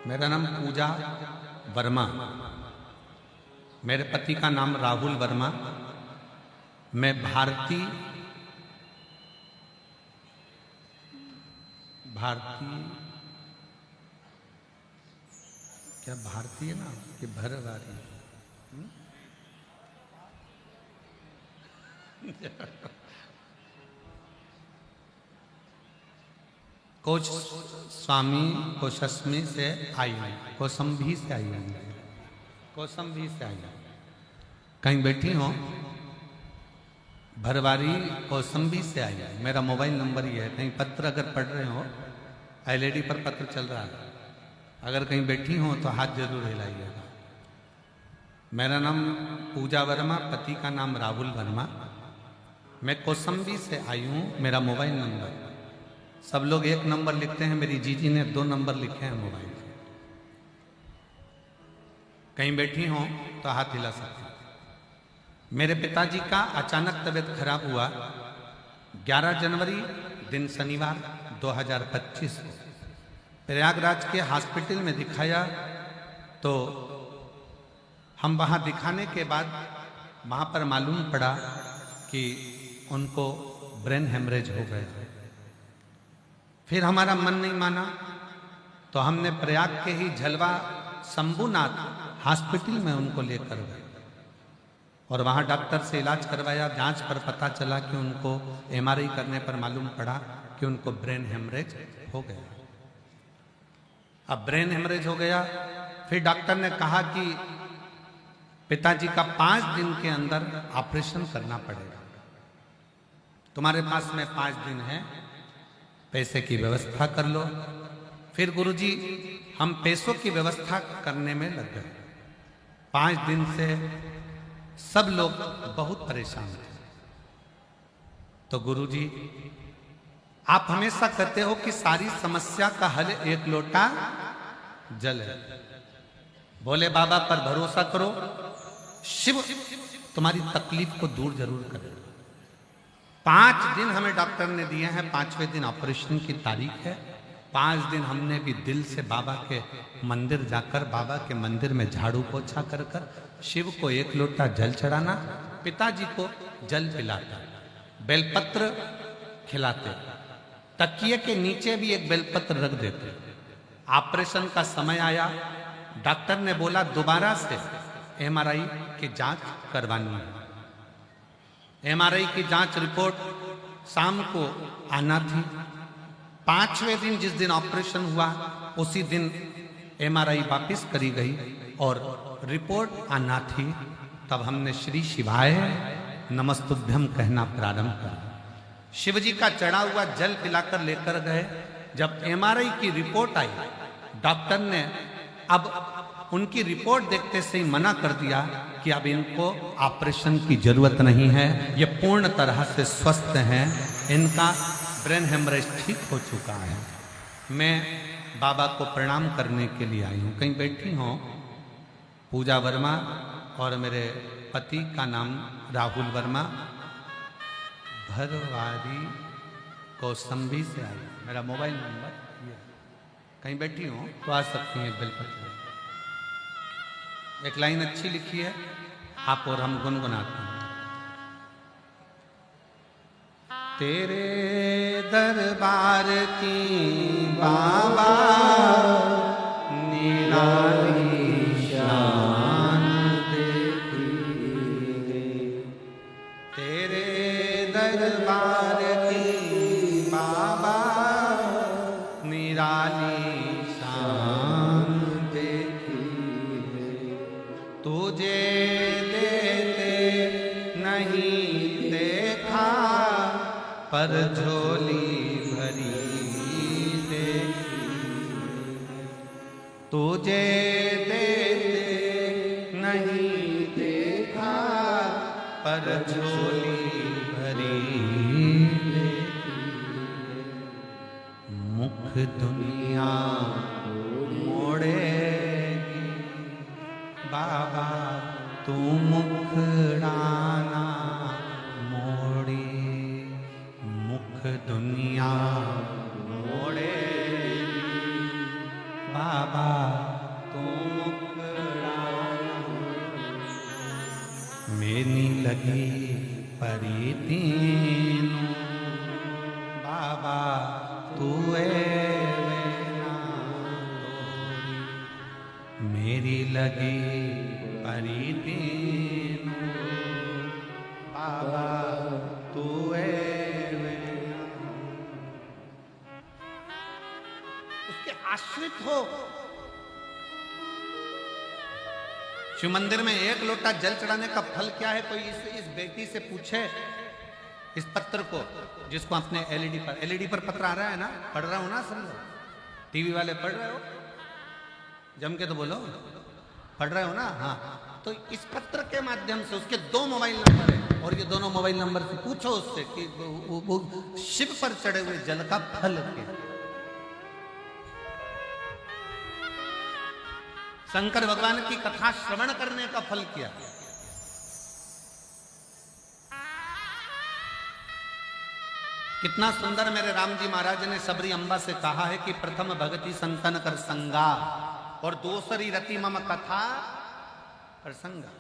मेरा नाम पूजा वर्मा, मेरे पति का नाम राहुल वर्मा। मैं भारतीय क्या भारतीय ना कि भरवारी कोच स्वामी कोशस्मी से आई हूँ, कौसंभी से आई हूँ, कौसंभी से आई हूँ। कहीं बैठी हो, भरवारी कौसंभी से आई हूँ। मेरा मोबाइल नंबर ही है, कहीं पत्र अगर पढ़ रहे हो, एलईडी पर पत्र चल रहा है, अगर कहीं बैठी हो तो हाथ जरूर हिलाइएगा। मेरा नाम पूजा वर्मा, पति का नाम राहुल वर्मा। मैं कौसंभी से आई हूँ। मेरा मोबाइल नंबर, सब लोग एक नंबर लिखते हैं, मेरी जीजी ने 2 नंबर लिखे हैं मोबाइल में। कहीं बैठी हो तो हाथ हिला सकते हैं। मेरे पिताजी का अचानक तबीयत खराब हुआ 11 जनवरी दिन शनिवार 2025 को। प्रयागराज के हॉस्पिटल में दिखाया तो हम वहां दिखाने के बाद वहां पर मालूम पड़ा कि उनको ब्रेन हेमरेज हो गया। फिर हमारा मन नहीं माना तो हमने प्रयाग के ही झलवा शंभुनाथ हॉस्पिटल में उनको लेकर गए और वहां डॉक्टर से इलाज करवाया। जांच पर पता चला कि उनको एमआरआई करने पर मालूम पड़ा कि उनको ब्रेन हेमरेज हो गया। अब ब्रेन हेमरेज हो गया, फिर डॉक्टर ने कहा कि पिताजी का 5 दिन के अंदर ऑपरेशन करना पड़ेगा, तुम्हारे पास में 5 दिन है, पैसे की व्यवस्था कर लो। फिर गुरुजी हम पैसों की व्यवस्था करने में लग गए। 5 दिन से सब लोग बहुत परेशान थे। तो गुरुजी आप हमेशा कहते हो कि सारी समस्या का हल 1 लोटा जल है। भोले बाबा पर भरोसा करो, शिव तुम्हारी तकलीफ को दूर जरूर करेगा। 5 दिन हमें डॉक्टर ने दिए हैं, 5वें दिन ऑपरेशन की तारीख है। 5 दिन हमने भी दिल से बाबा के मंदिर जाकर, बाबा के मंदिर में झाड़ू पोछा कर शिव को 1 लोटा जल चढ़ाना, पिताजी को जल पिलाता, बेलपत्र खिलाते, तकिए के नीचे भी एक बेलपत्र रख देते। ऑपरेशन का समय आया, डॉक्टर ने बोला दोबारा से एमआरआई की जांच करवानी है। एमआरआई की जांच रिपोर्ट शाम को आना थी। 5वें दिन जिस दिन ऑपरेशन हुआ उसी दिन एमआरआई वापस करी गई और रिपोर्ट आना थी। तब हमने श्री शिवाय नमस्तुभ्यम कहना प्रारंभ करा। शिवजी का चढ़ा हुआ जल पिलाकर लेकर गए। जब एमआरआई की रिपोर्ट आई, डॉक्टर ने अब उनकी रिपोर्ट देखते से ही मना कर दिया कि अब इनको ऑपरेशन की जरूरत नहीं है, ये पूर्ण तरह से स्वस्थ हैं, इनका ब्रेन हेमरेज ठीक हो चुका है। मैं बाबा को प्रणाम करने के लिए आई हूँ। कहीं बैठी हूँ, पूजा वर्मा और मेरे पति का नाम राहुल वर्मा, भरवारी कौसंभी से आई। मेरा मोबाइल नंबर ये। कहीं बैठी हूँ तो आ सकती हैं बेलपत्र। एक लाइन अच्छी लिखी है, आप और हम गुनगुनाते हैं। तेरे दरबार की बाबा निराली शान देखी, तेरे दरबार की बाबा निराली शान देखी, तुझे देते नहीं देखा पर झोली भरी दे, तुझे देते नहीं देखा पर झोली भरी दे, मुख दुनिया मोड़ेगी बाबा तू मुखड़ाना मोड़ी, मुख दुनिया मोड़ेगी बाबा तू मुखड़ाना, मेरी लगी परी तीनू बाबा तू मेरी लगी परी तीनू बाबा तू उसके आश्रित हो। शिव मंदिर में एक लोटा जल चढ़ाने का फल क्या है? कोई इस बेटी से पूछे इस पत्र को, जिसको अपने एलईडी पर पत्र आ रहा है ना, पढ़ रहा हो ना समझो, टीवी वाले पढ़ रहे हो, जम के तो बोलो, पढ़ रहे हो ना? हाँ, तो इस पत्र के माध्यम से उसके 2 मोबाइल नंबर है और ये दोनों मोबाइल नंबर से पूछो उससे कि वो शिव पर चढ़े हुए जल का फल क्या, शंकर भगवान की कथा श्रवण करने का फल क्या। कितना सुंदर मेरे राम जी महाराज ने सबरी अम्बा से कहा है कि प्रथम भगति संतन कर संगा और दूसरी रति मम कथा प्रसंगा।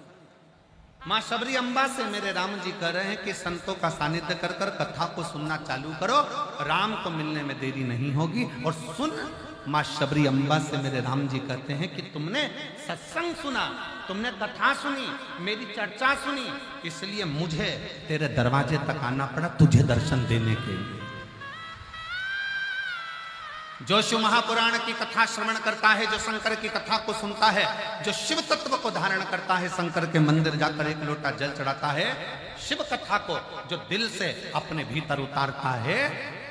मां सबरी अम्बा से मेरे राम जी कह रहे हैं कि संतों का सानिध्य कर कर कथा को सुनना चालू करो, राम को मिलने में देरी नहीं होगी। और सुन, मां शबरी अम्बा से मेरे राम जी कहते हैं कि तुमने सत्संग सुना, तुमने कथा सुनी, मेरी चर्चा सुनी, इसलिए मुझे तेरे दरवाजे तक आना पड़ा तुझे दर्शन देने के लिए। जो शिव महापुराण की कथा श्रवण करता है, जो शंकर की कथा को सुनता है, जो शिव तत्व को धारण करता है, शंकर के मंदिर जाकर एक लोटा जल चढ़ाता है, शिव कथा को जो दिल से अपने भीतर उतारता है,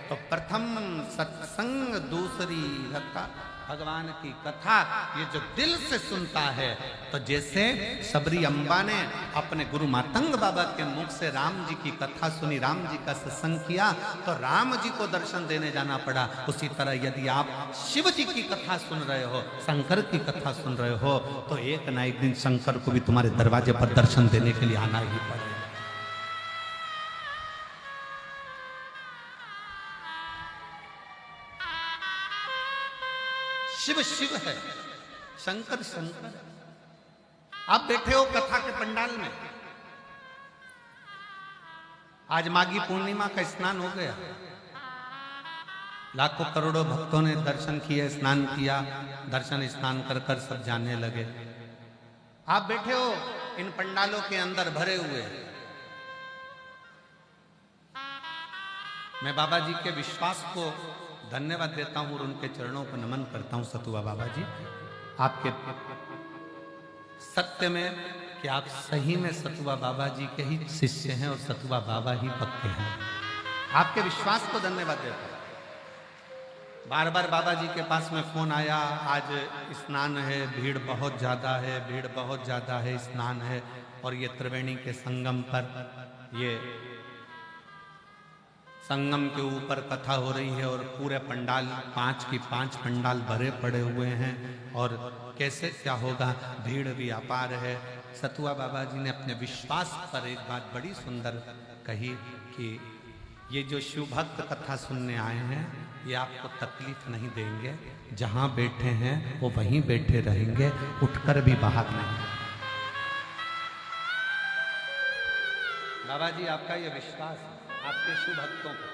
तो प्रथम सत्संग, दूसरी रता भगवान की कथा, ये जो दिल से सुनता है, तो जैसे सबरी अम्बा ने अपने गुरु मातंग बाबा के मुख से राम जी की कथा सुनी, राम जी का सत्संग किया, तो राम जी को दर्शन देने जाना पड़ा। उसी तरह यदि आप शिव जी की कथा सुन रहे हो, शंकर की कथा सुन रहे हो, तो एक ना एक दिन शंकर को भी तुम्हारे दरवाजे पर दर्शन देने के लिए आना ही पड़ेगा। शिव शिव है, शंकर शंकर। आप बैठे हो कथा के पंडाल में, आज माघी पूर्णिमा का स्नान हो गया, लाखों करोड़ों भक्तों ने दर्शन किए, स्नान किया, दर्शन स्नान कर कर सब जाने लगे। आप बैठे हो इन पंडालों के अंदर भरे हुए। मैं बाबा जी के विश्वास को धन्यवाद देता हूं और उनके चरणों को नमन करता हूं। सतुआ बाबा जी, आपके सत्य में कि आप सही में सतुआ बाबा जी के ही शिष्य हैं और सतुआ बाबा ही पक्के हैं। आपके विश्वास को धन्यवाद देता हूं। बार बार बाबा जी के पास में फोन आया, आज स्नान है, भीड़ बहुत ज्यादा है, भीड़ बहुत ज्यादा है, स्नान है, और ये त्रिवेणी के संगम पर, ये संगम के ऊपर कथा हो रही है और पूरे पंडाल 5 की 5 पंडाल भरे पड़े हुए हैं, और कैसे क्या होगा, भीड़ भी अपार है। सतुआ बाबा जी ने अपने विश्वास पर एक बात बड़ी सुंदर कही कि ये जो शिव भक्त कथा सुनने आए हैं, ये आपको तकलीफ नहीं देंगे, जहां बैठे हैं वो वहीं बैठे रहेंगे, उठकर भी बाहर नहीं। बाबा जी, आपका ये विश्वास है आपके शिव भक्तों को,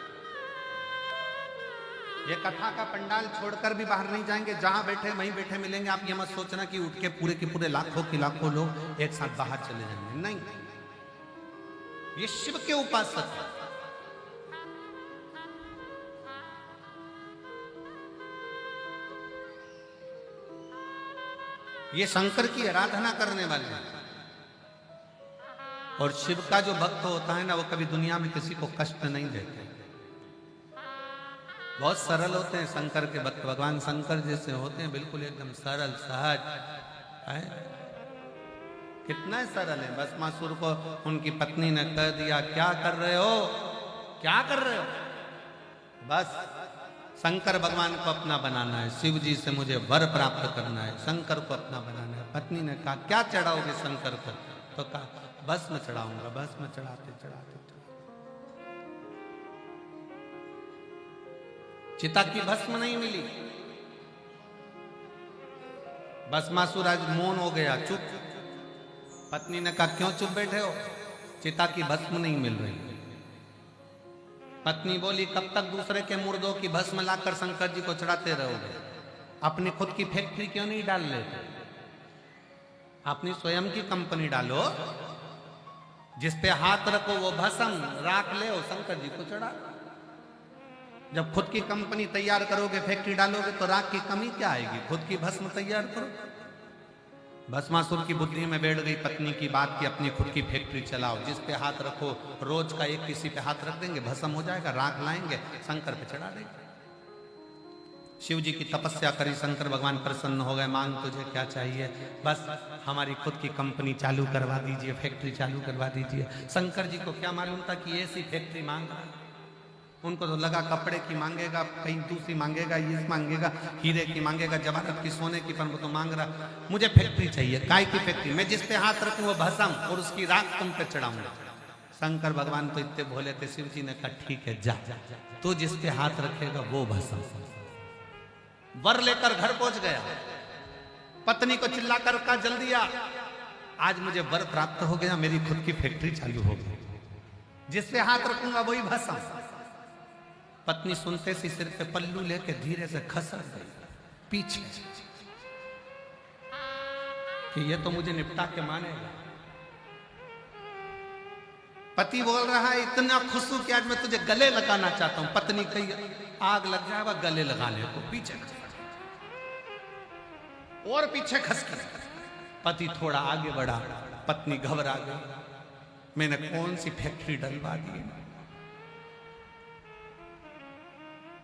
ये कथा का पंडाल छोड़कर भी बाहर नहीं जाएंगे, जहां बैठे वहीं बैठे मिलेंगे। आप ये मत सोचना कि उठ के पूरे के पूरे लाखों के लाखों लोग एक साथ बाहर चले जाएंगे, नहीं। ये शिव के उपासक है। ये शंकर की आराधना करने वाले हैं, और शिव का जो भक्त होता है ना, वो कभी दुनिया में किसी को कष्ट नहीं देते। बहुत सरल होते हैं शंकर के भक्त, भगवान शंकर जैसे होते हैं, बिल्कुल एकदम सरल सहज है। कितना सरल है। भस्मासुर को उनकी पत्नी ने कह दिया, क्या कर रहे हो, क्या कर रहे हो? बस शंकर भगवान को अपना बनाना है, शिव जी से मुझे वर प्राप्त करना है, शंकर को अपना बनाना है। पत्नी ने कहा, क्या चढ़ाओगे शंकर को? तो कहा, भस्म चढ़ाऊंगा। भस्म चढ़ाते चढ़ाते चिता की भस्म नहीं मिली। भस्मासुर आज मौन हो गया, चुप। पत्नी ने कहा, क्यों चुप बैठे हो? चिता की भस्म नहीं मिल रही। पत्नी बोली, कब तक दूसरे के मुर्दों की भस्म लाकर शंकर जी को चढ़ाते रहोगे? अपनी खुद की फैक्ट्री क्यों नहीं डाल लेते? अपनी स्वयं की कंपनी डालो, जिस पे हाथ रखो वो भस्म राख ले, शंकर जी को चढ़ा। जब खुद की कंपनी तैयार करोगे, फैक्ट्री डालोगे, तो राख की कमी क्या आएगी? खुद की भस्म तैयार करो। भस्मासुर की बुद्धि में बैठ गई पत्नी की बात की, अपनी खुद की फैक्ट्री चलाओ, जिस पे हाथ रखो रोज का एक किसी पे हाथ रख देंगे, भस्म हो जाएगा, राख लाएंगे, शंकर पे चढ़ा देंगे। शिव जी की तपस्या करी, शंकर भगवान प्रसन्न हो गए। मांग तुझे क्या चाहिए? बस हमारी खुद की कंपनी चालू करवा दीजिए, फैक्ट्री चालू करवा दीजिए। शंकर जी को क्या मालूम था कि ऐसी फैक्ट्री मांग रहा है। उनको तो लगा कपड़े की मांगेगा, कहीं दूसरी मांगेगा, ये मांगेगा, हीरे की मांगेगा, जवाहरत की, सोने की, पर वो तो मांग रहा, मुझे फैक्ट्री चाहिए। काय की फैक्ट्री? मैं जिस पे हाथ रखूं वो भस्म और उसकी राख तुम पे चढ़ाऊंगा। शंकर भगवान तो इतने भोले थे, शिव जी ने कहा, ठीक है, जा, तो जिस पे हाथ रखेगा वो भस्म। वर लेकर घर पहुंच गया। पत्नी को चिल्लाकर कहा, जल्दी आ, आज मुझे वर प्राप्त हो गया, मेरी खुद की फैक्ट्री चालू हो गई, जिस पे हाथ रखूंगा वही भस्म। पत्नी सुनते सी सिर पे पल्लू लेके धीरे से खसक गई पीछे कि ये तो मुझे निपटा के मानेगा। पति बोल रहा है, इतना खुश हूं कि आज मैं तुझे गले लगाना चाहता हूं। पत्नी कही, आग लग जाएगा गले लगाने को, पीछे और पीछे खसक। पति थोड़ा आगे बढ़ा, पत्नी घबरा गई, मैंने कौन सी फैक्ट्री डलवा दी,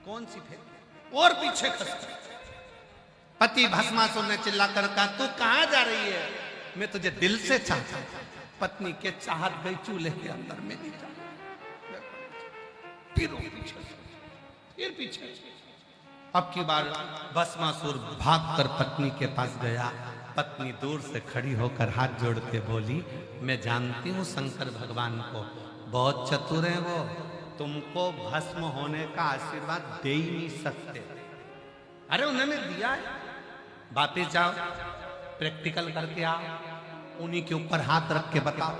कौन सी फैक्ट्री? और पीछे खस। पति भस्मासुर ने चिल्लाकर कहा, तू कहां जा रही है? मैं तुझे दिल से चाहता हूं। पत्नी के चाहत गई चूल्हे के अंदर में नहीं जा। फिर पीछे। अब की बार भस्मासुर भागकर पत्नी के पास गया। पत्नी दूर से खड़ी होकर हाथ जोड़ के बोली, मैं जानती हूं शंकर भगवान को, बहुत चतुर है वो, तुमको भस्म होने का आशीर्वाद दे ही नहीं सकते। अरे उन्होंने दिया है, वापिस जाओ, प्रैक्टिकल करके आओ, उन्हीं के ऊपर हाथ रख के बताओ।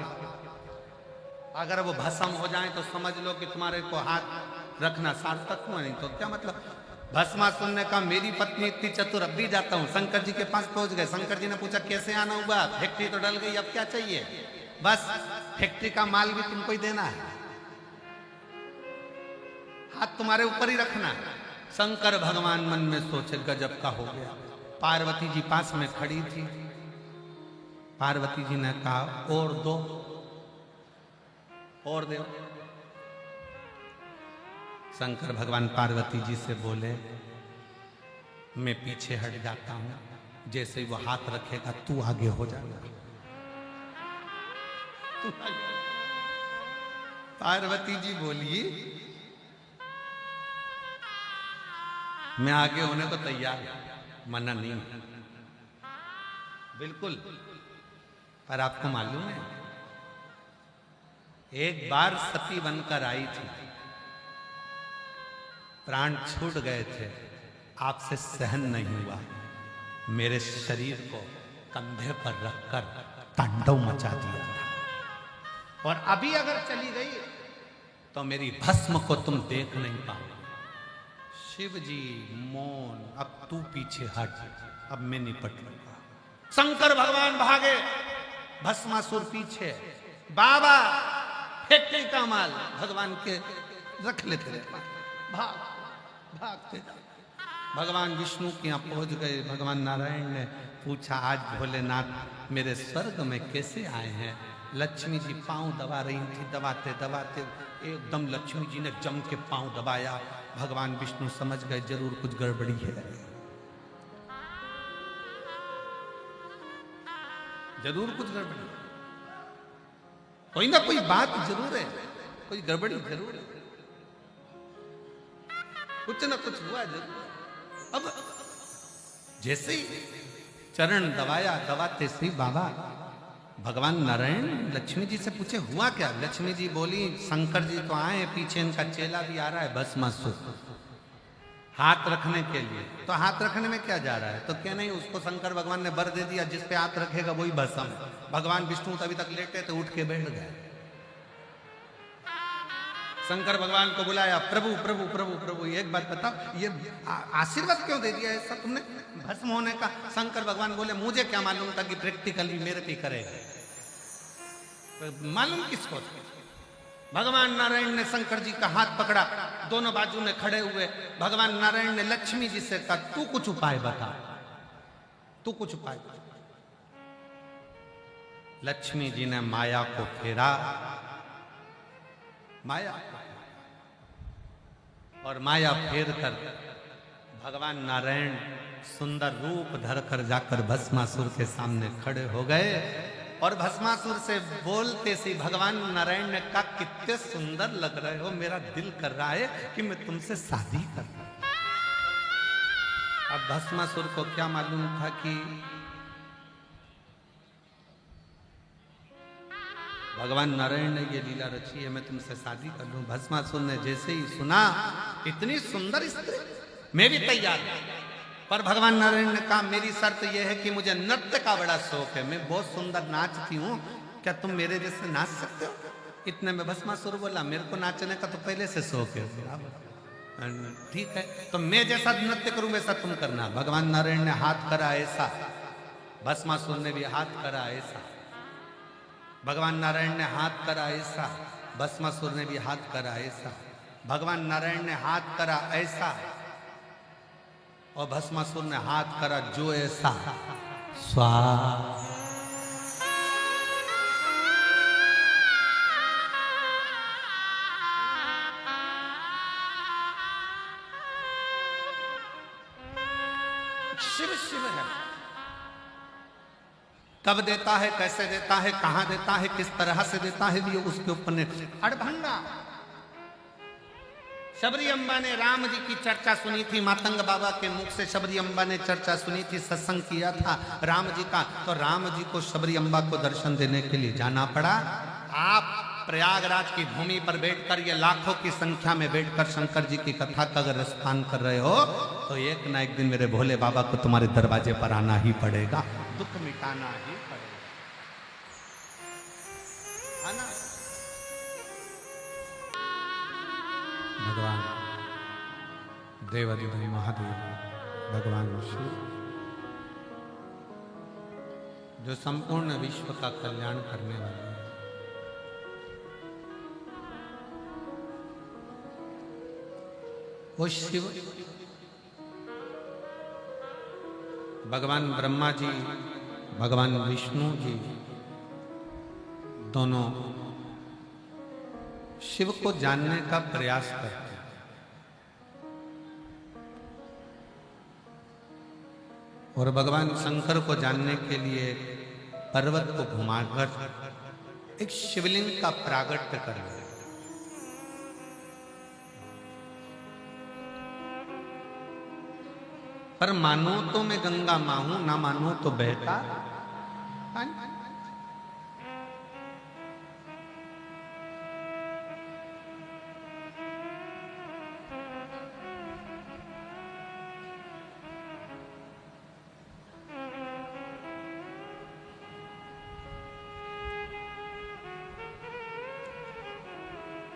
अगर वो भस्म हो जाए तो समझ लो कि तुम्हारे को हाथ रखना सार्थक हुआ, नहीं तो क्या मतलब। भस्मासुर ने कहा, मेरी पत्नी इतनी चतुर, अब भी जाता हूं। शंकर जी के पास पहुंच गए। शंकर जी ने पूछा, कैसे आना हुआ? फैक्ट्री तो डल गई, अब क्या चाहिए? बस फैक्ट्री का माल भी तुमको ही देना है, हाथ तुम्हारे ऊपर ही रखना। शंकर भगवान मन में सोचे, गजब का हो गया। पार्वती जी पास में खड़ी थी। पार्वती जी ने कहा, और दो, और दो। शंकर भगवान पार्वती जी से बोले, मैं पीछे हट जाता हूं, जैसे ही वो हाथ रखेगा तू आगे हो जाएगा। पार्वती जी बोली, मैं आगे होने को तैयार, मना नहीं, बिल्कुल। पर आपको मालूम है, एक बार सती बनकर आई थी, प्राण छूट गए थे, आपसे सहन नहीं हुआ, मेरे शरीर को कंधे पर रखकर तांडव मचा दिया था। और अभी अगर चली गई तो मेरी भस्म को तुम देख नहीं पाओगे। शिव जी मौन, अब तू पीछे हट, अब मैं निपट लूंगा। शंकर भगवान भागे, भस्मासुर पीछे। बाबा फैक्ट्री का माल भगवान के रख लेते रहे, भागते। भगवान विष्णु के यहाँ पहुंच गए। भगवान नारायण ने पूछा, आज भोलेनाथ मेरे स्वर्ग में कैसे आए हैं? लक्ष्मी जी पांव दबा रही थी, दबाते दबाते एकदम लक्ष्मी जी ने जम के पांव दबाया। भगवान विष्णु समझ गए जरूर कुछ गड़बड़ी है, जरूर कुछ गड़बड़ी, कोई ना कोई बात जरूर है, कोई गड़बड़ी जरूर है, कुछ ना कुछ हुआ जरूर। अब जैसे ही चरण दबाया, दबाते श्री बाबा भगवान नारायण लक्ष्मी जी से पूछे हुआ क्या। लक्ष्मी जी बोली शंकर जी तो आए, पीछे इनका चेला भी आ रहा है भस्मासुर हाथ रखने के लिए। तो हाथ रखने में क्या जा रहा है, तो क्या नहीं, उसको शंकर भगवान ने वर दे दिया, जिस पे हाथ रखेगा वही भस्म। भगवान विष्णु तभी तक लेटे थे, उठ के बैठ गए। शंकर भगवान को बुलाया, प्रभु प्रभु प्रभु प्रभु एक बात बताओ, ये आशीर्वाद क्यों दे दिया ऐसा तुमने भस्म होने का। शंकर भगवान बोले मुझे क्या मालूम था कि प्रैक्टिकली मेरे पे करेगा, मालूम किसको। भगवान नारायण ने शंकर जी का हाथ पकड़ा, दोनों बाजू में खड़े हुए। भगवान नारायण ने लक्ष्मी जी से कहा तू कुछ उपाय बता, तू कुछ उपाय बता। लक्ष्मी जी ने माया को फेरा, माया और माया फेर कर भगवान नारायण सुंदर रूप धरकर जाकर भस्मासुर के सामने खड़े हो गए। और भस्मासुर से बोलते सी भगवान नारायण ने कहा कितने सुंदर लग रहे हो, मेरा दिल कर रहा है कि मैं तुमसे शादी करूं। अब भस्मासुर को क्या मालूम था कि भगवान नारायण ने ये लीला रची है, मैं तुमसे शादी कर लूं। भस्मासुर ने जैसे ही सुना इतनी सुंदर स्त्री, मैं भी तैयार हूं, पर भगवान नारायण ने कहा मेरी शर्त यह है कि मुझे नृत्य का बड़ा शौक है, मैं बहुत सुंदर नाचती हूँ, क्या तुम मेरे जैसे नाच सकते हो। इतने में भस्मासुर बोला मेरे को नाचने का तो पहले से शौक है, ठीक है तो मैं जैसा नृत्य करूं वैसा तुम करना। भगवान नारायण ने हाथ करा ऐसा, भस्मासुर ने भी हाथ करा ऐसा। भगवान नारायण ने हाथ करा ऐसा, भस्मासुर ने भी हाथ करा ऐसा। भगवान नारायण ने हाथ करा ऐसा और भस्मासुर ने हाथ करा जो ऐसा। स्वाहा। शिव शिव है, कब देता है, कैसे देता है, कहां देता है, किस तरह से देता है, भी उसके ऊपर ने अड़भंगा। शबरी अम्बा ने राम जी की चर्चा सुनी थी, मातंग बाबा के मुख से शबरी अम्बा ने चर्चा सुनी थी, सत्संग किया था राम जी का, तो राम जी को शबरी अम्बा को दर्शन देने के लिए जाना पड़ा। आप प्रयागराज की भूमि पर बैठकर, ये लाखों की संख्या में बैठकर शंकर जी की कथा का अगर रसपान कर रहे हो तो एक ना एक दिन मेरे भोले बाबा को तुम्हारे दरवाजे पर आना ही पड़ेगा, दुख मिटाना ही पड़ेगा, है ना। भगवान देवाधिदेव महादेव भगवान शिव जो संपूर्ण विश्व का कल्याण करने वाले हैं, वो शिव भगवान ब्रह्मा जी, भगवान विष्णु जी दोनों शिव को जानने का प्रयास करते हैं। और भगवान शंकर को जानने के लिए पर्वत को घुमाकर एक शिवलिंग का प्रागट्य कर रहे हैं। पर मानो तो मैं गंगा मां हूं, ना मानो तो बहता पानी।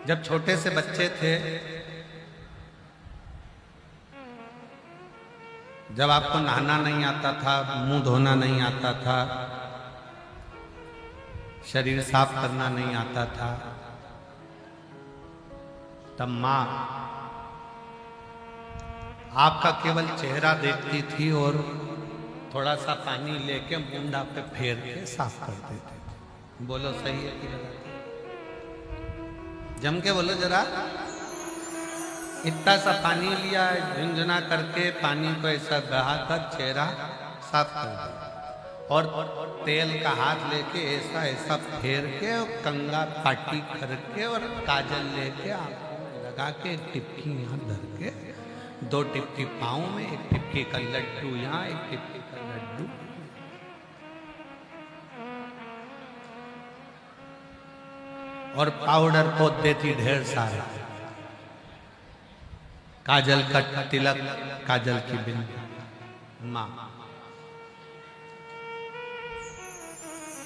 जब छोटे से बच्चे थे, जब आपको नहाना नहीं आता था, मुंह धोना नहीं आता था, शरीर साफ करना नहीं आता था, तब मां आपका केवल चेहरा देखती थी और थोड़ा सा पानी लेके मुंडा पे फेर के साफ कर देती थी। बोलो सही है कि गलत? जम के बोलो जरा। इतना सा पानी लिया, झुंझुना करके पानी को ऐसा बहाकर चेहरा साफ कर दिया और तेल का हाथ लेके ऐसा ऐसा फेर के और कंगा पाटी करके और काजल लेके आंखों लगा के एक टिपकी यहाँ धर के, 2 टिपकी पाँव में, 1 टिपकी का लड्डू यहाँ, 1 टिपकी का लड्डू। और पाउडर पोत देती ढेर सारा, काजल का तिलक, काजल की बिंदी। माँ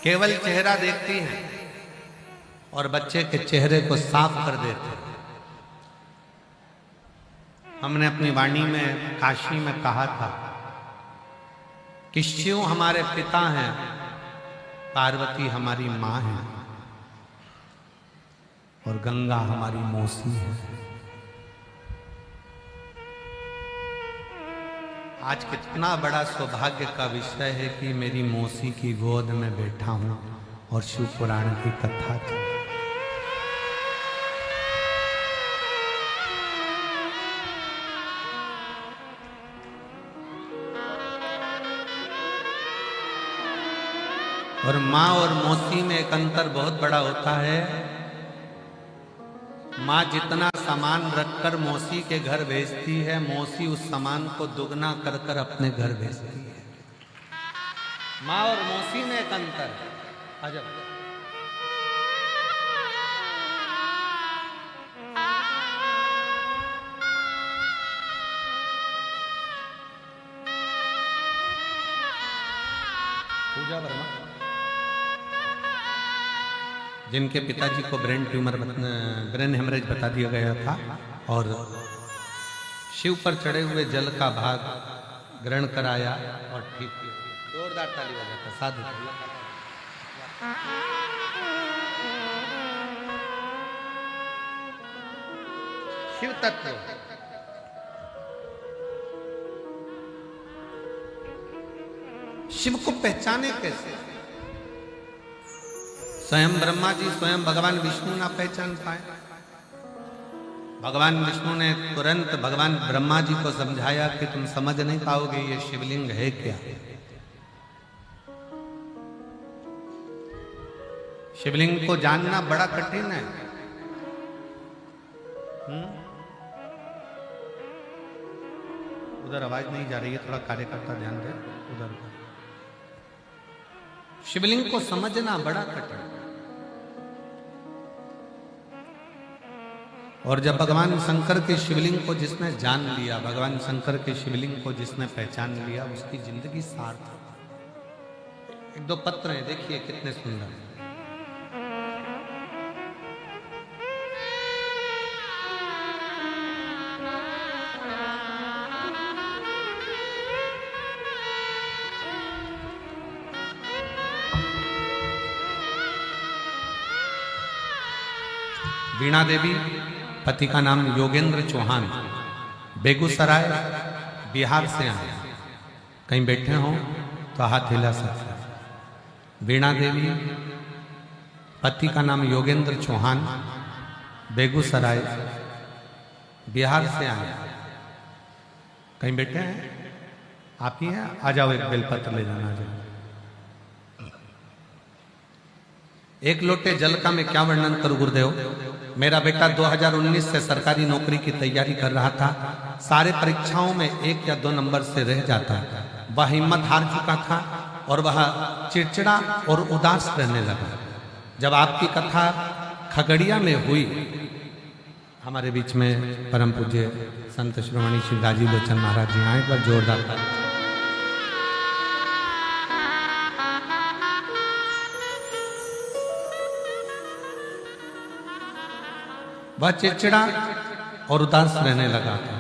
केवल चेहरा देखती है और बच्चे के चेहरे को साफ कर देते हैं। हमने अपनी वाणी में काशी में कहा था कि शिव हमारे पिता हैं, पार्वती हमारी माँ है और गंगा हमारी मौसी है। आज कितना बड़ा सौभाग्य का विषय है कि मेरी मौसी की गोद में बैठा हूं और शिव पुराण की कथा की। और माँ और मौसी में एक अंतर बहुत बड़ा होता है। माँ जितना सामान रखकर मौसी के घर भेजती है, मौसी उस सामान को दुगना कर कर अपने घर भेजती है। माँ और मौसी में एक अंतर है। अजब। पूजा वर्मा जिनके पिताजी को ब्रेन हेमरेज बता दिया गया था और शिव पर चढ़े हुए जल का भाग ग्रहण कराया और ठीक किया। जोरदार ताली बजाता साधु। शिव तत्व शिव को पहचाने कैसे? स्वयं ब्रह्मा जी, स्वयं भगवान विष्णु ना पहचान पाए। भगवान विष्णु ने तुरंत भगवान ब्रह्मा जी को समझाया कि तुम समझ नहीं पाओगे ये शिवलिंग है क्या। शिवलिंग को जानना बड़ा कठिन है। उधर आवाज नहीं जा रही है, थोड़ा कार्यकर्ता ध्यान दे उधर। शिवलिंग को समझना बड़ा कठिन। और जब भगवान शंकर के शिवलिंग को जिसने जान लिया, भगवान शंकर के शिवलिंग को जिसने पहचान लिया, उसकी जिंदगी सार्थक। 1-2 पत्र हैं, देखिए कितने सुंदर। वीणा देवी, पति का नाम योगेंद्र चौहान, बेगूसराय बिहार से आए। कहीं बैठे हो तो हाथ हिला सकते। वीणा देवी, पति का नाम योगेंद्र चौहान, बेगूसराय बिहार से आए। कहीं बैठे हैं? आप ही हैं? आ जाओ, एक बेलपत्र ले जाना। एक लोटे जल का मैं क्या वर्णन करूं गुरुदेव। मेरा बेटा 2019 से सरकारी नौकरी की तैयारी कर रहा था। सारे परीक्षाओं में 1 या 2 नंबर से रह जाता। वह हिम्मत हार चुका था और वह चिड़चिड़ा और उदास रहने लगा। जब आपकी कथा खगड़िया में हुई, हमारे बीच में परम पूज्य संत श्रोमणी श्री राजीव लोचन महाराज जी आए। एक बार जोरदार ताली। वह चिड़चिड़ा और उदास रहने लगा था।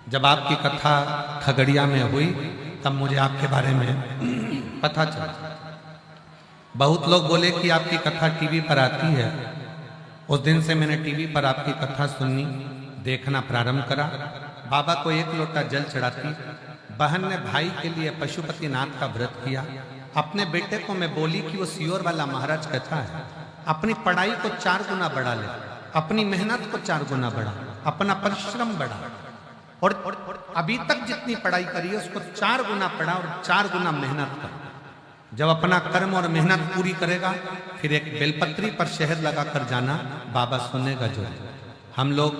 जब आपकी कथा खगड़िया में हुई तब मुझे आपके बारे में पता चला। बहुत लोग बोले कि आपकी कथा टीवी पर आती है। उस दिन से मैंने टीवी पर आपकी कथा सुननी, देखना प्रारंभ करा। बाबा को 1 लोटा जल चढ़ाती। बहन ने भाई के लिए पशुपति नाथ का व्रत किया। अपने बेटे को मैं बोली कि वो सीहोर वाला महाराज कहता है अपनी पढ़ाई को 4 गुना बढ़ा ले, अपनी मेहनत को 4 गुना बढ़ा, अपना परिश्रम बढ़ा, और अभी तक जितनी पढ़ाई करी है उसको 4 गुना पढ़ा और 4 गुना मेहनत कर। जब अपना कर्म और मेहनत पूरी करेगा फिर एक बेलपत्री पर शहद लगाकर जाना, बाबा सुनेगा जो। हम लोग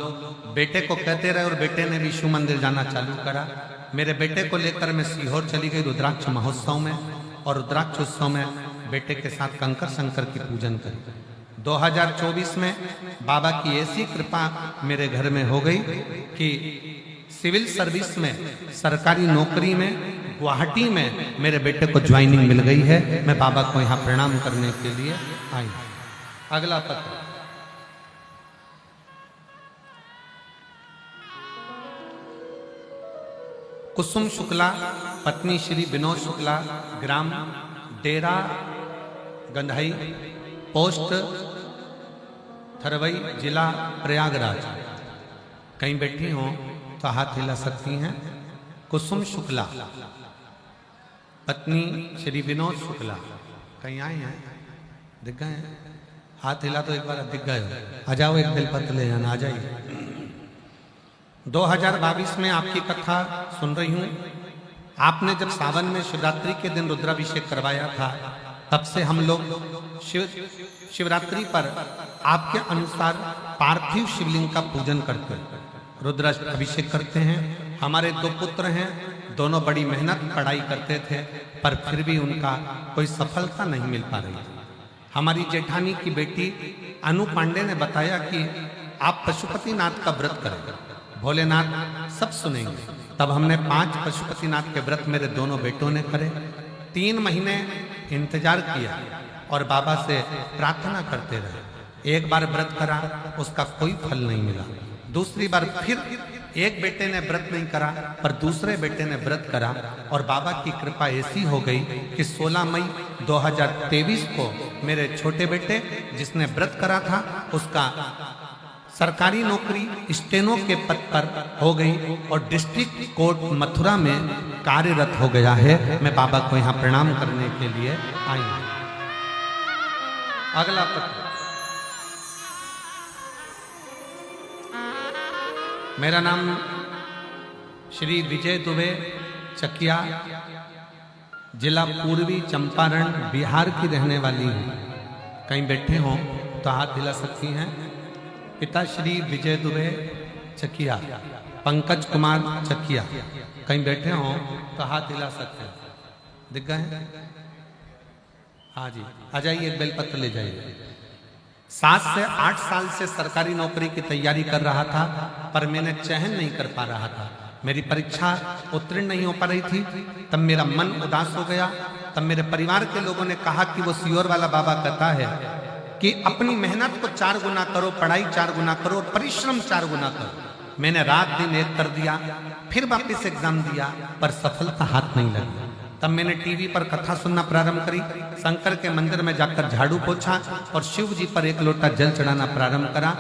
बेटे को कहते रहे और बेटे ने भी शिव मंदिर जाना चालू करा। मेरे बेटे को लेकर मैं सीहोर चली गई रुद्राक्ष महोत्सव में, और रुद्राक्ष उत्सव में बेटे के साथ कंकर शंकर की पूजन करी। 2024 में बाबा की ऐसी कृपा मेरे घर में हो गई कि सिविल सर्विस में, सरकारी नौकरी में, गुवाहाटी में मेरे बेटे को ज्वाइनिंग मिल गई है। मैं बाबा को यहाँ प्रणाम करने के लिए आई। अगला पत्र, कुसुम शुक्ला, पत्नी श्री विनोद शुक्ला, ग्राम डेरा गंधाई, पोस्ट थरवई, जिला प्रयागराज। कहीं बैठी हो तो हाथ हिला सकती हैं। कुसुम शुक्ला, पत्नी श्री विनोद शुक्ला, कहीं आए हैं? दिख गए हैं? हाथ हिला तो एक बार दिख गए हो। आ जाओ, एक बेलपत्र ले जाना, आ जाइए। 2022 में आपकी कथा सुन रही हूं। आपने जब सावन में शिवरात्रि के दिन रुद्राभिषेक करवाया था, तब से हम लोग शिवरात्रि पर आपके अनुसार पार्थिव शिवलिंग का पूजन करते हैं, रुद्राभिषेक करते हैं। हमारे 2 पुत्र हैं, दोनों बड़ी मेहनत पढ़ाई करते थे, पर फिर भी उनका कोई सफलता नहीं मिल पा रही थी। हमारी जेठानी की बेटी अनु पांडे ने बताया कि आप पशुपतिनाथ का व्रत करें, भोलेनाथ सब सुनेंगे। तब हमने 5 पशुपतिनाथ के व्रत मेरे दोनों बेटों ने करे। 3 महीने इंतजार किया और बाबा से प्रार्थना करते रहे। एक बार व्रत करा, उसका कोई फल नहीं मिला। दूसरी बार फिर एक बेटे ने व्रत नहीं करा, पर दूसरे बेटे ने व्रत करा, और बाबा की कृपा ऐसी हो गई कि 16 मई 2023 को मेरे छोटे बेटे जिसने व्रत करा था उसका सरकारी नौकरी स्टेनो के पद पर हो गई और डिस्ट्रिक्ट कोर्ट मथुरा में कार्यरत हो गया है। मैं बाबा को यहाँ प्रणाम करने के लिए आई हूँ। अगला पत्र, मेरा नाम श्री विजय दुबे, चकिया, जिला पूर्वी चंपारण, बिहार की रहने वाली हूँ। कहीं बैठे हों तो हाथ हिला सकती हैं। पिता श्री विजय दुबे, चकिया, पंकज कुमार, चकिया। कहीं बैठे हों तो हाथ हिला सकते हैं। दिख गए? हाँ जी, आ जाइए, एक बेलपत्र ले जाइए। 7 से 8 साल से सरकारी नौकरी की तैयारी कर रहा था, पर मैंने चयन नहीं कर पा रहा था। मेरी परीक्षा उत्तीर्ण नहीं हो पा रही थी। तब मेरा मन उदास हो गया। तब मेरे परिवार के लोगों ने कहा कि वो सीहोर वाला बाबा कहता है कि अपनी मेहनत को 4 गुना करो, पढ़ाई 4 गुना करो, परिश्रम 4 गुना करो। मैंने रात दिन एक कर दिया, फिर वापस एग्जाम दिया, पर सफलता हाथ नहीं लगी। तब मैंने टीवी पर कथा सुनना प्रारंभ करी, शंकर के मंदिर में जाकर झाड़ू पोछा और शिव जी पर 1 लोटा जल चढ़ाना प्रारंभ करा।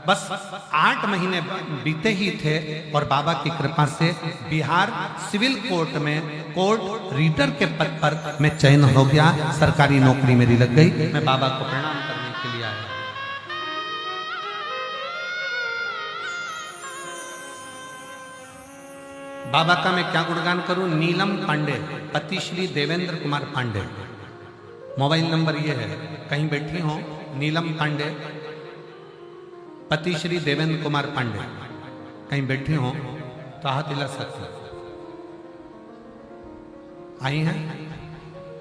बस 8 महीने बीते ही थे और बाबा की कृपा से बिहार सिविल कोर्ट में कोर्ट रीडर के पद पर मैं चयन हो गया। सरकारी नौकरी मेरी लग गई। मैं बाबा को प्रणाम करने के लिए आया। बाबा का मैं क्या गुणगान करूं। नीलम पांडे, पति श्री देवेंद्र कुमार पांडे। मोबाइल नंबर ये है, कहीं बैठी हो। नीलम पांडे, पति श्री देवेंद्र कुमार पांडे। कहीं बैठी हो तो हाथ हिला सकते। आई हैं?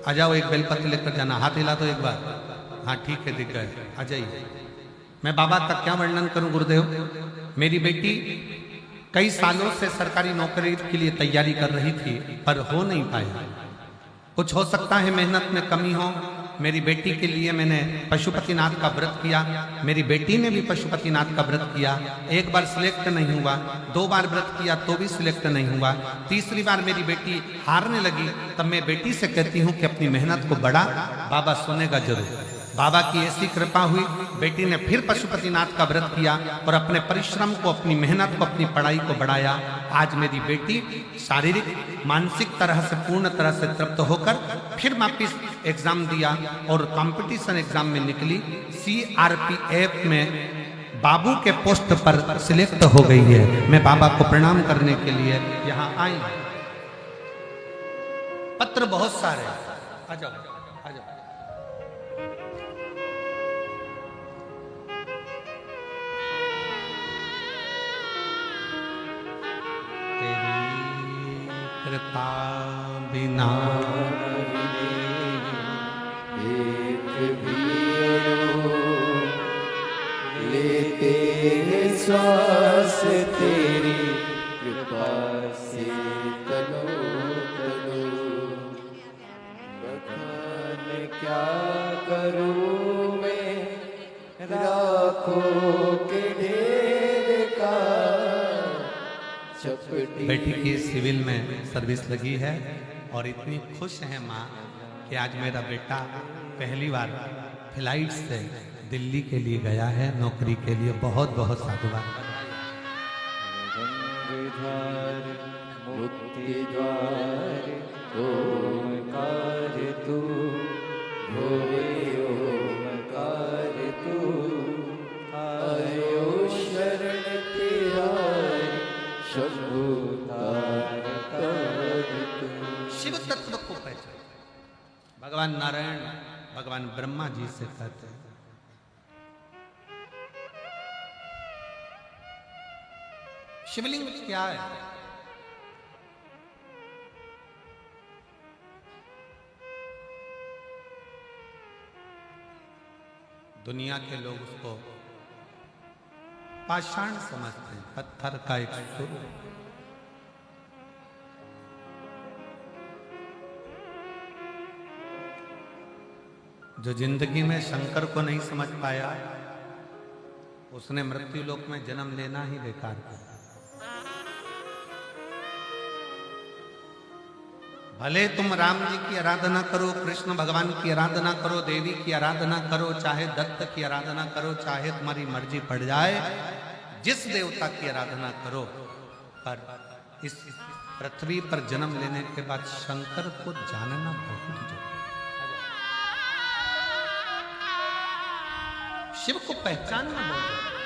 आ जाओ, एक बेलपत्र लेकर जाना। हाथ हिला तो एक बार। हाँ ठीक है, दिख गए। आ जाइए। मैं बाबा का क्या वर्णन करूं गुरुदेव। मेरी बेटी कई सालों से सरकारी नौकरी के लिए तैयारी कर रही थी, पर हो नहीं पाया। कुछ हो सकता है मेहनत में कमी हो। मेरी बेटी के लिए मैंने पशुपतिनाथ का व्रत किया। मेरी बेटी ने भी पशुपतिनाथ का व्रत किया। 1 बार सिलेक्ट नहीं हुआ, 2 बार व्रत किया तो भी सिलेक्ट नहीं हुआ। तीसरी बार मेरी बेटी हारने लगी। तब मैं बेटी से कहती हूँ कि अपनी मेहनत को बढ़ा, बाबा सुनेगा जरूर। बाबा की ऐसी कृपा हुई, बेटी ने फिर पशुपतिनाथ का व्रत किया और अपने परिश्रम को, अपनी मेहनत को, अपनी पढ़ाई को बढ़ाया। आज मेरी बेटी शारीरिक मानसिक तरह से पूर्ण तरह से तृप्त होकर फिर वापिस एग्जाम दिया और कंपटीशन एग्जाम में निकली। CRPF में बाबू के पोस्ट पर सिलेक्ट हो गई है। मैं बाबा को प्रणाम करने के लिए यहाँ आई। पत्र बहुत सारे, आ जाओ आ जाओ। तेरी कृपा बिना एक भी लेते हैं श्वास तेरी कृपा से तनो तनो। बखान क्या करूं मैं राखों के ढेर का। चपटी बेटी की सिविल में सर्विस लगी है और इतनी खुश है माँ कि आज मेरा बेटा पहली बार फ्लाइट से दिल्ली के लिए गया है नौकरी के लिए। बहुत बहुत साधुवाद। गंगाधार मुक्ति द्वार ओमकार तू, भोरे ओमकार तू। आयो शरण तेरा शंभु तारक तू। शिव तत्व को पहचान। भगवान नारायण भगवान ब्रह्मा जी से कहते हैं, शिवलिंग क्या है? दुनिया के लोग उसको पाषाण समझते हैं, पत्थर का एक स्वरूप। जो जिंदगी में शंकर को नहीं समझ पाया उसने मृत्यु लोक में जन्म लेना ही बेकार किया। भले तुम राम जी की आराधना करो, कृष्ण भगवान की आराधना करो, देवी की आराधना करो, चाहे दत्त की आराधना करो, चाहे तुम्हारी मर्जी पड़ जाए, जिस देवता की आराधना करो, पर इस पृथ्वी पर जन्म लेने के बाद शंकर को जानना बहुत जरूरी है। शिव को पहचानना बहुत जरूरी है।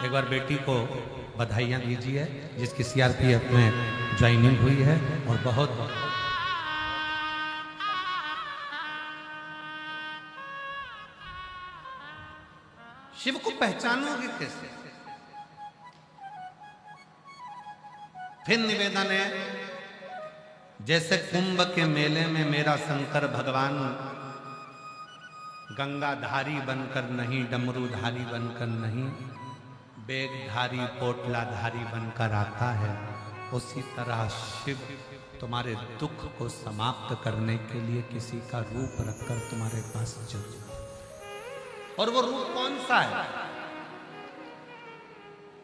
एक बार बेटी को बधाइयां दीजिए जिसकी CRPF में ज्वाइनिंग हुई है और बहुत बहुत शिव को पहचानोगे कैसे? फिर निवेदन है, जैसे कुंभ के मेले में मेरा शंकर भगवान गंगाधारी बनकर नहीं, डमरूधारी बनकर नहीं, बेगधारी पोटलाधारी बनकर आता है, उसी तरह शिव तुम्हारे दुख को समाप्त करने के लिए किसी का रूप रखकर तुम्हारे पास जरूर। और वो रूप कौन सा है?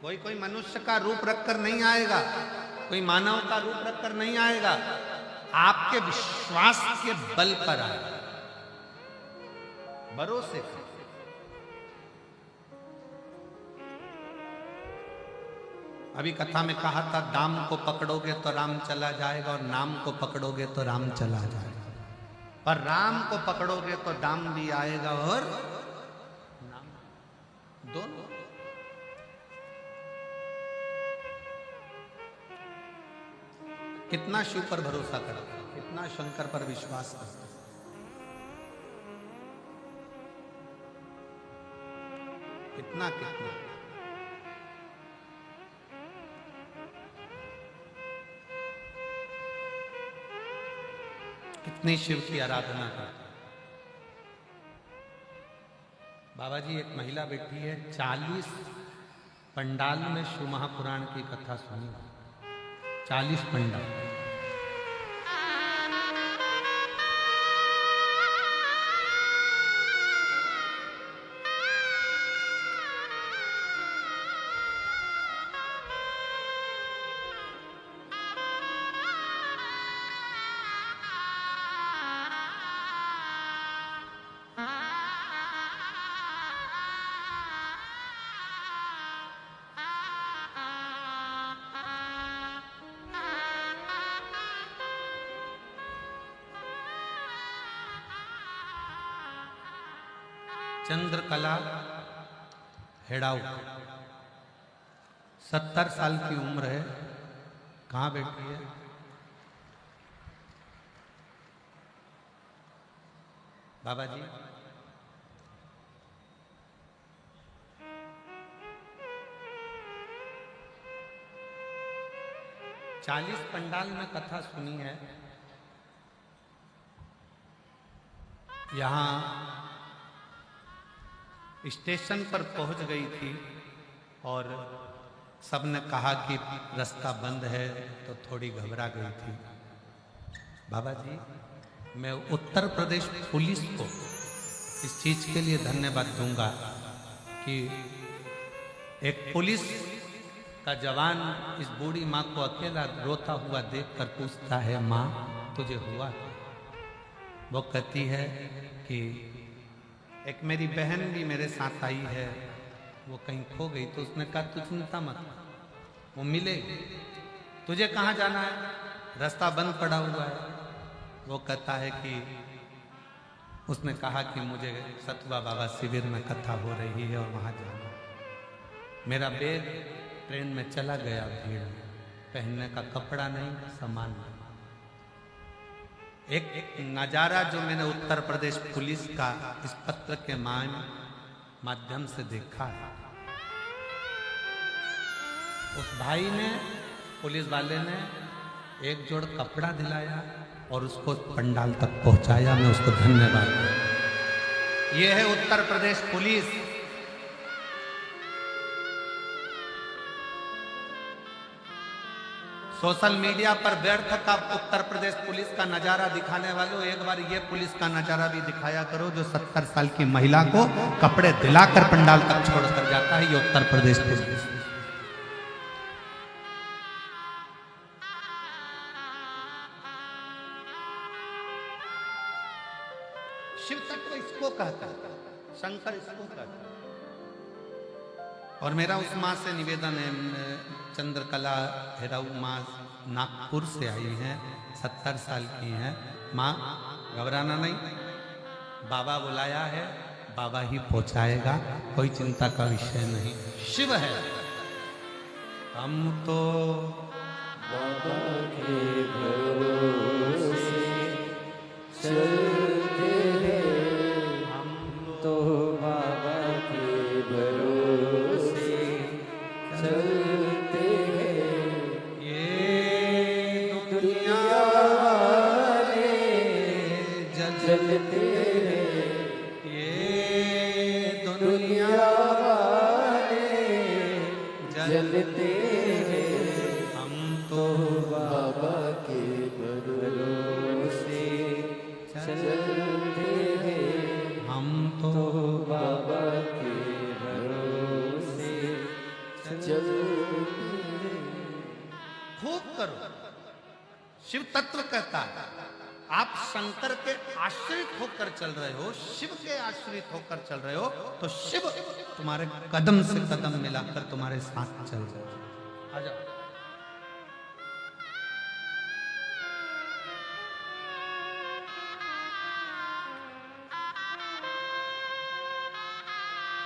कोई कोई मनुष्य का रूप रखकर नहीं आएगा, कोई मानव का रूप रखकर नहीं आएगा, आपके विश्वास के बल पर आएगा, भरोसे से। अभी कथा में कहा था, दाम को पकड़ोगे तो राम चला जाएगा और नाम को पकड़ोगे तो राम चला जाएगा। पर राम को पकड़ोगे तो दाम भी आएगा और नाम, दोनों। कितना शिव पर भरोसा करते, कितना शंकर पर विश्वास करते, कितना कितना। कितनी शिव की आराधना करते। बाबा जी, एक महिला बैठी है, 40 पंडाल में शिव महापुराण की कथा सुनी, 40 पंडाल। चंद्रकला हेड़ाऊ, 70 साल की उम्र है। कहाँ बैठी है? बाबा जी, चालीस पंडाल में कथा सुनी है। यहाँ स्टेशन पर पहुंच गई थी और सबने कहा कि रास्ता बंद है, तो थोड़ी घबरा गई थी। बाबा जी, मैं उत्तर प्रदेश पुलिस को इस चीज के लिए धन्यवाद दूंगा कि एक पुलिस का जवान इस बूढ़ी माँ को अकेला रोता हुआ देखकर पूछता है, माँ तुझे हुआ? वो कहती है कि एक मेरी बहन भी मेरे साथ आई है, वो कहीं खो गई। तो उसने कहा तू चिंता मत, वो मिलेगी। तुझे कहाँ जाना है? रास्ता बंद पड़ा हुआ है। वो कहता है कि उसने कहा कि मुझे सतुआ बाबा शिविर में कथा हो रही है और वहाँ जाना। मेरा बैग ट्रेन में चला गया, भीड़ में पहनने का कपड़ा नहीं, सामान नहीं। एक नजारा जो मैंने उत्तर प्रदेश पुलिस का इस पत्र के माध्यम से देखा है। उस भाई ने, पुलिस वाले ने एक जोड़ कपड़ा दिलाया और उसको पंडाल तक पहुंचाया। मैं उसको धन्यवाद दूं। ये है Uttar Pradesh police. Social media पर व्यर्थ का उत्तर प्रदेश पुलिस का नजारा दिखाने वालों, एक बार ये पुलिस का नजारा भी दिखाया करो जो 70 साल की महिला को कपड़े दिलाकर पंडाल तक छोड़कर जाता है। ये उत्तर प्रदेश पुलिस। शिव तत्व इसको कहता है, शंकर इसको कहता है। और मेरा उस माँ से निवेदन है, चंद्रकला हेड़ाऊ माँ नागपुर से आई हैं, 70 साल की हैं। माँ घबराना नहीं, बाबा बुलाया है, बाबा ही पहुंचाएगा, कोई चिंता का विषय नहीं। शिव है। हम तो बाबा के भरोसे चलते हैं, हम तो बाबा के भरोसे चलते हैं। ये दुनिया वाले जलते हैं, ये दुनिया वाले जलते हैं। हम तो बाबा के भरोसे चलते हैं, हम तो बाबा के भरोसे चलते हैं। खूब करो। शिव तत्व कहता है आप शंकर के आश्रित होकर चल रहे हो, शिव के आश्रित होकर चल रहे हो, तो शिव तुम्हारे कदम से कदम मिलाकर तुम्हारे साथ चल रहे हो। आ जाओ।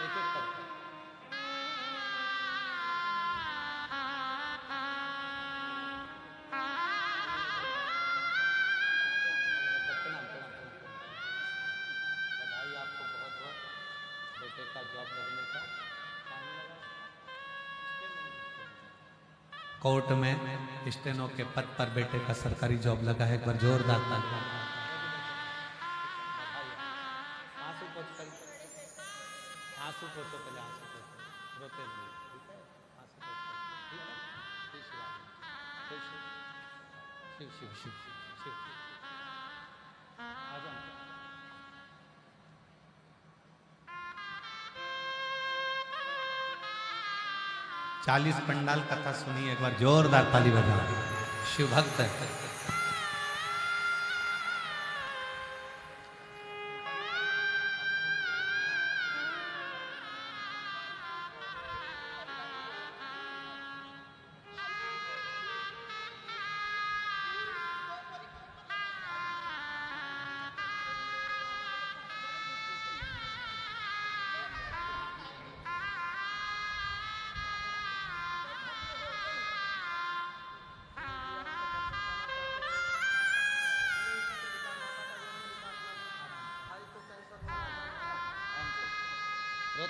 एक-एक करके। बधाई आपको बहुत बहुत बेटे का जॉब लगने का। कोर्ट में स्टेनो के पद पर बेटे का सरकारी जॉब लगा है। एक बार जोरदार तालियां। आंसू पोंछ कर, आंसू पोंछो पहले, आंसू पोंछो, रोते नहीं, ठीक है? आंसू पोंछ कर, ठीक है? शिव शिव शिव शिव शिव। आ जाओ। 40 पंडाल कथा सुनी, एक बार जोरदार ताली बजाओ। शिव भक्त है।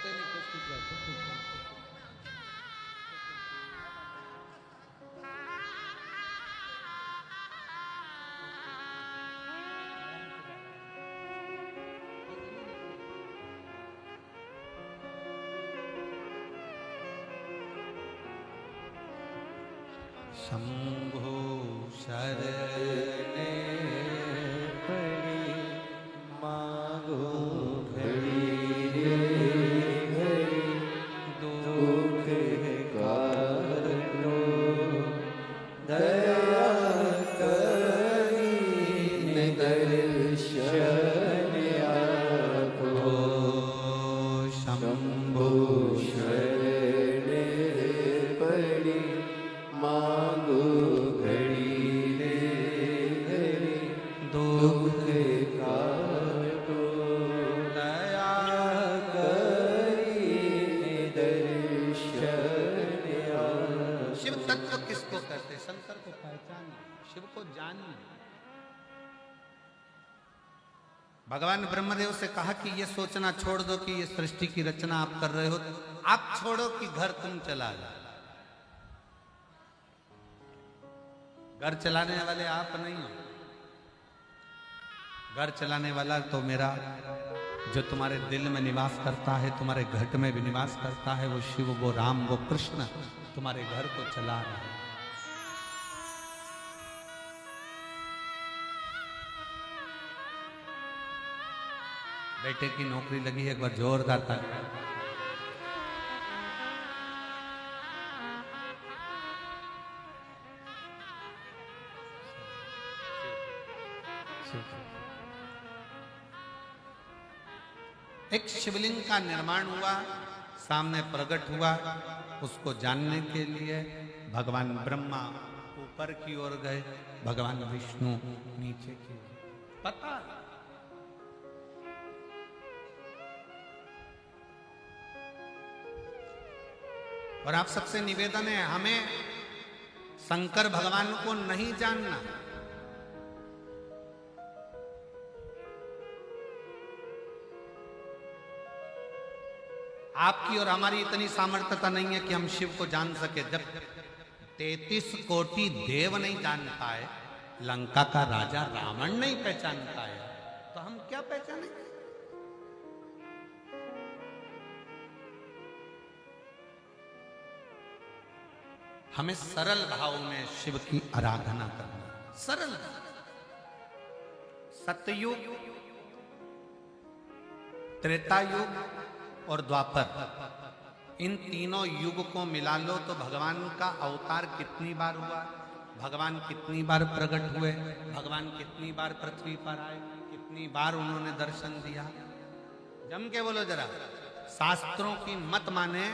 रोते नहीं, कुछ कुछ रहते। शंभो शरणे पड़ी मांगो घड़ी रे घड़ी दुख काटो दया करी दर्शन आको शंभो शरणे पड़ी मांगो घड़ी रे घड़ी दुख काटो दया करी दर्शन आको। शिव तत्व किसको कहते? शंकर को पहचान, शिव को जान। भगवान ब्रह्मदेव से कहा कि ये सोचना छोड़ दो कि ये सृष्टि की रचना आप कर रहे हो, आप छोड़ो कि घर तुम चला जाओ। घर चलाने वाले आप नहीं हो, घर चलाने वाला तो मेरा जो तुम्हारे दिल में निवास करता है, तुम्हारे घट में भी निवास करता है, वो शिव, वो राम, वो कृष्ण तुम्हारे घर को चला रहा है। बेटे की नौकरी लगी है, एक बार जोरदार ताली। एक शिवलिंग का निर्माण हुआ, सामने प्रकट हुआ। उसको जानने के लिए भगवान ब्रह्मा ऊपर की ओर गए, भगवान विष्णु नीचे की ओर। पता और आप सबसे निवेदन है, हमें शंकर भगवान को नहीं जानना। आपकी और हमारी इतनी सामर्थ्यता नहीं है कि हम शिव को जान सके। जब 33 कोटि देव नहीं जान पाए, लंका का राजा रावण नहीं पहचान पाया, तो हम क्या पहचानेंगे? हमें सरल भाव में शिव की आराधना करना। सरल सतयुग, त्रेता युग और द्वापर, इन तीनों युग को मिला लो तो भगवान का अवतार कितनी बार हुआ, भगवान कितनी बार प्रकट हुए, भगवान कितनी बार पृथ्वी पर आए, कितनी बार उन्होंने दर्शन दिया। जम के बोलो जरा। शास्त्रों की मत माने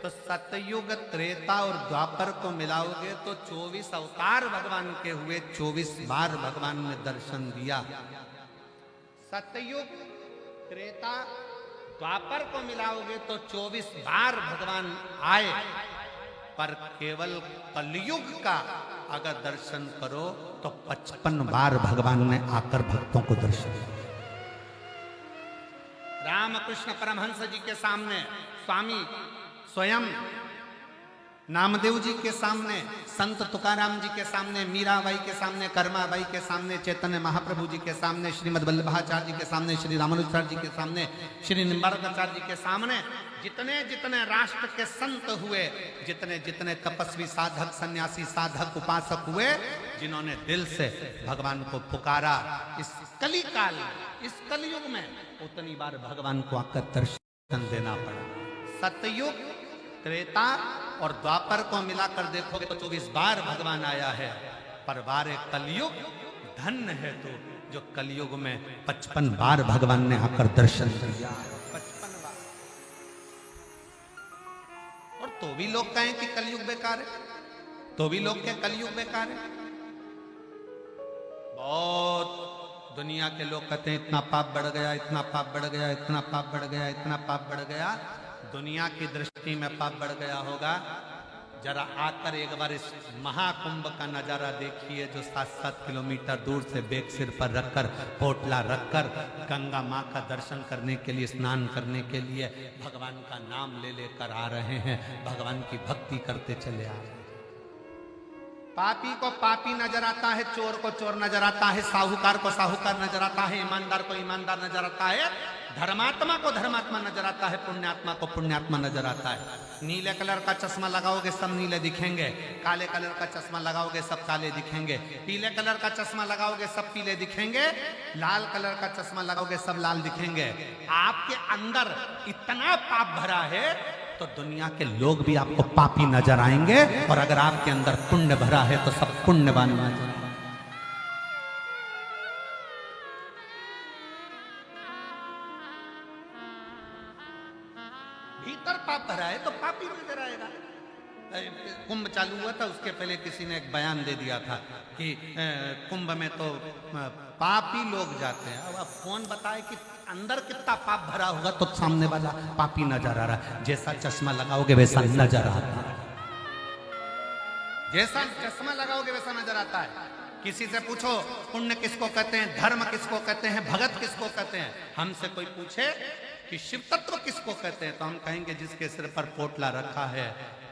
तो सतयुग, त्रेता और द्वापर को मिलाओगे तो 24 अवतार भगवान के हुए, 24 बार भगवान ने दर्शन दिया। सतयुग, त्रेता, द्वापर को मिलाओगे तो 24 बार भगवान आए, पर केवल कलयुग का अगर दर्शन करो तो 55 बार भगवान ने आकर भक्तों को दर्शन दिया। रामकृष्ण परमहंस जी के सामने स्वामी स्वयं, नामदेव जी के सामने, संत तुकाराम जी के सामने, मीराबाई के सामने, कर्माबाई के सामने, चैतन्य महाप्रभु जी के सामने, श्रीमद् वल्लभाचार्य जी के सामने, श्री रामानुजाचार्य जी के सामने, श्री निम्बारकाचार्य जी के सामने, जितने जितने राष्ट्र के संत हुए, जितने जितने तपस्वी साधक, सन्यासी साधक, उपासक हुए, जिन्होंने दिल से भगवान को पुकारा, इस कली काल में, इस कलयुग में उतनी बार भगवान को आकर दर्शन देना पड़ा। सतयुग, त्रेता और द्वापर को मिलाकर देखोगे तो 24 बार भगवान आया है, पर बार कलयुग धन्य है तो जो कलयुग में 55 बार भगवान ने आकर दर्शन दिया। 55 बार। और तो भी लोग कहें कि कलयुग बेकार है, तो भी लोग कहें कलयुग बेकार है। बहुत दुनिया के लोग कहते हैं इतना पाप बढ़ गया, इतना पाप बढ़ गया, इतना पाप बढ़ गया, इतना पाप बढ़ गया। दुनिया की दृष्टि में पाप बढ़ गया होगा, जरा आकर एक बार इस महाकुंभ का नजारा देखिए, जो 7-7 किलोमीटर दूर से बेग सिर पर रखकर, पोटला रखकर गंगा माँ का दर्शन करने के लिए, स्नान करने के लिए भगवान का नाम ले लेकर आ रहे हैं, भगवान की भक्ति करते चले आ रहे हैं। पापी को पापी नजर आता है, चोर को चोर नजर आता है, साहूकार को साहूकार नजर आता है, ईमानदार को ईमानदार नजर आता है, धर्मात्मा को धर्मात्मा नजर आता है, पुण्यात्मा को पुण्यात्मा नजर आता है। नीले कलर का चश्मा लगाओगे सब नीले दिखेंगे, काले कलर का चश्मा लगाओगे सब काले दिखेंगे, पीले कलर का चश्मा लगाओगे सब पीले दिखेंगे, लाल कलर का चश्मा लगाओगे सब लाल दिखेंगे। आपके अंदर इतना पाप भरा है तो दुनिया के लोग भी आपको पापी नजर आएंगे, और अगर आपके अंदर पुण्य भरा है तो सब पुण्यवान नजर आएंगे। भीतर पाप भरा है तो पापी नजर आएगा। कुंभ चालू हुआ था, उसके पहले किसी ने एक बयान दे दिया था कि कुंभ में तो पापी लोग जाते हैं। अब आप कौन बताए कि अंदर कितना पाप भरा होगा तो सामने वाला पापी नजर आ रहा है। जैसा चश्मा लगाओगे वैसा नजर आता है, जैसा चश्मा लगाओगे वैसा नजर आता है। किसी से पूछो पुण्य किसको कहते हैं, धर्म किसको कहते हैं, भगत किसको कहते हैं। हमसे कोई पूछे कि शिव तत्व किसको कहते हैं तो हम कहेंगे जिसके सिर पर पोटला रखा है,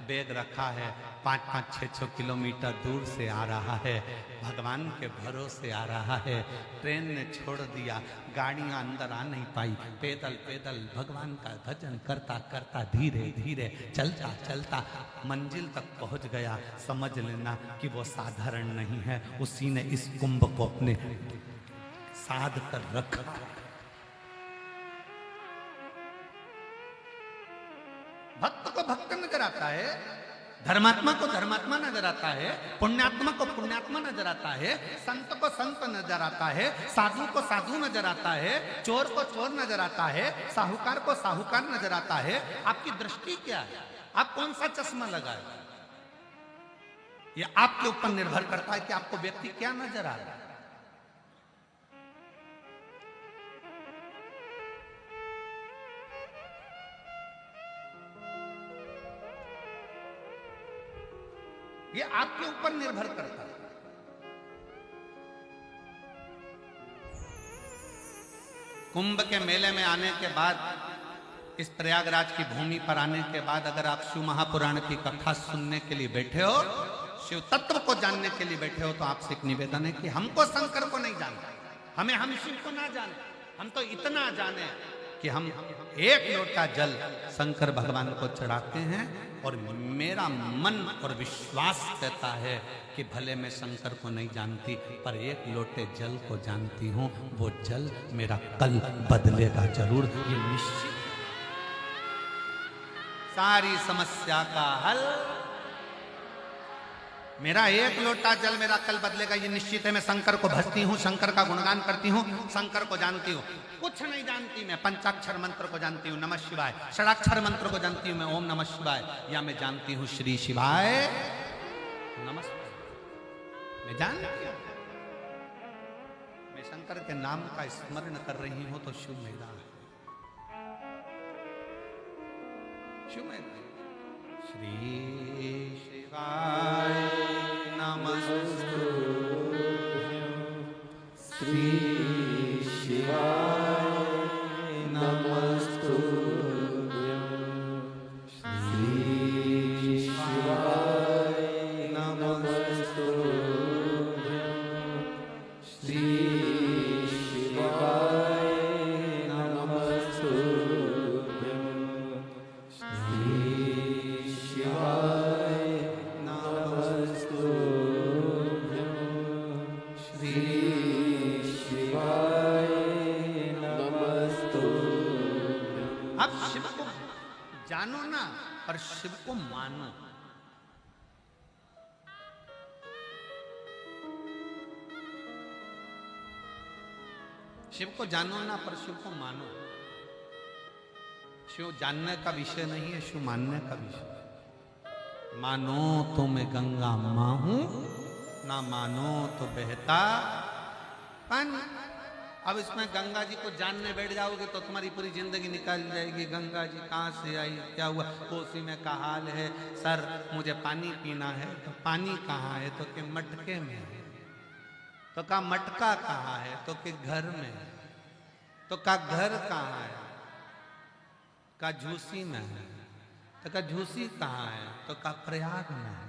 बैग रखा है, 5-5, 6-6 किलोमीटर दूर से आ रहा है, भगवान के भरोसे आ रहा है। ट्रेन ने छोड़ दिया, गाड़ियां अंदर आ नहीं पाई, पैदल पैदल भगवान का भजन करता करता धीरे धीरे चलता चलता मंजिल तक पहुंच गया। समझ लेना कि वो साधारण नहीं है, उसी ने इस कुंभ को अपने साध कर रखा। भक्त को भक्त नजर आता है, धर्मात्मा को धर्मात्मा नजर आता है, पुण्यात्मा को पुण्यात्मा नजर आता है, संत को संत नजर आता है, साधु को साधु नजर आता है, चोर को चोर नजर आता है, साहूकार को साहूकार नजर आता है। आपकी दृष्टि क्या है, आप कौन सा चश्मा लगाए, यह आपके ऊपर निर्भर करता है कि आपको व्यक्ति क्या नजर आ रहा है। ये आपके ऊपर निर्भर करता है। कुंभ के मेले में आने के बाद, इस प्रयागराज की भूमि पर आने के बाद अगर आप शिव महापुराण की कथा सुनने के लिए बैठे हो, शिव तत्व को जानने के लिए बैठे हो, तो आपसे एक निवेदन है कि हमको शंकर को नहीं जानना, हम शिव को ना जाने, हम तो इतना जाने कि हम एक लोटा जल शंकर भगवान को चढ़ाते हैं और मेरा मन और विश्वास कहता है कि भले मैं शंकर को नहीं जानती पर एक लोटे जल को जानती हूँ, वो जल मेरा कल बदलेगा जरूर, ये निश्चित। सारी समस्या का हल, मेरा एक लोटा जल मेरा कल बदलेगा, ये निश्चित है। मैं शंकर को भजती हूँ, शंकर का गुणगान करती हूँ, शंकर को जानती हूँ। कुछ नहीं जानती मैं, पंचाक्षर मंत्र को जानती हूँ, नमः शिवाय, षडाक्षर मंत्र को जानती हूँ मैं, ओम नमः शिवाय, या मैं जानती हूँ श्री शिवाय नमस्ते। मैं जानती हूँ, मैं शंकर के नाम का स्मरण कर रही हूँ तो शिव मेरा है, शिव मेरा। श्री शिवाय नमस्तुभ्यं, श्री शिवाय नमस्तुभ्यं, श्री शिवाय नमस्तुभ्यं, श्री शिवाय नमस्तुभ्यं, श्री शिवाय अब शिव को जानो ना, पर शिव को मानो। शिव को जानो ना, पर शिव को मानो। शिव जानने का विषय नहीं है, शिव मानने का विषय है। मानो तो मैं गंगा मां हूं, ना मानो तो बहता पानी। अब इसमें गंगा जी को जानने बैठ जाओगे तो तुम्हारी पूरी जिंदगी निकल जाएगी। गंगा जी कहाँ से आई, क्या हुआ, कोसी में का हाल है। सर मुझे पानी पीना है, तो पानी कहाँ है, तो कि मटके में है। तो का मटका कहाँ है, तो कि घर में है। तो का घर कहाँ है, का झूसी में है। तो का झूसी कहाँ है, तो का प्रयाग में है।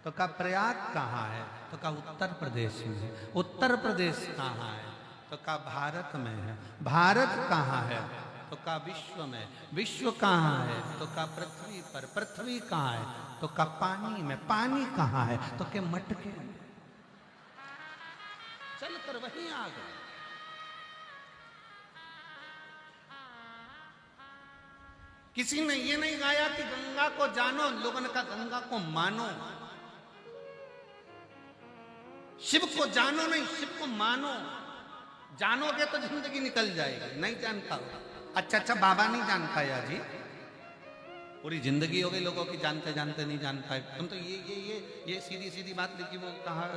तो का प्रयाग कहाँ है, तो का उत्तर प्रदेश में है। उत्तर प्रदेश कहाँ है, तो का भारत में है। भारत कहाँ है, तो का विश्व में। विश्व कहाँ है, तो का पृथ्वी पर। पृथ्वी कहाँ है, तो का पानी में। पानी कहाँ है, तो के मटके में। चलकर वहीं आ गए। किसी ने ये नहीं गाया कि गंगा को जानो, लोगों ने कहा गंगा को मानो। शिव को जानो नहीं, शिव को मानो। जानोगे तो जिंदगी निकल जाएगी। नहीं जानता हो, अच्छा बाबा नहीं जान पाया जी। पूरी जिंदगी हो गई लोगों की जानते जानते नहीं जान पाए। तुम तो ये सीधी सीधी बात लिखी, वो कहा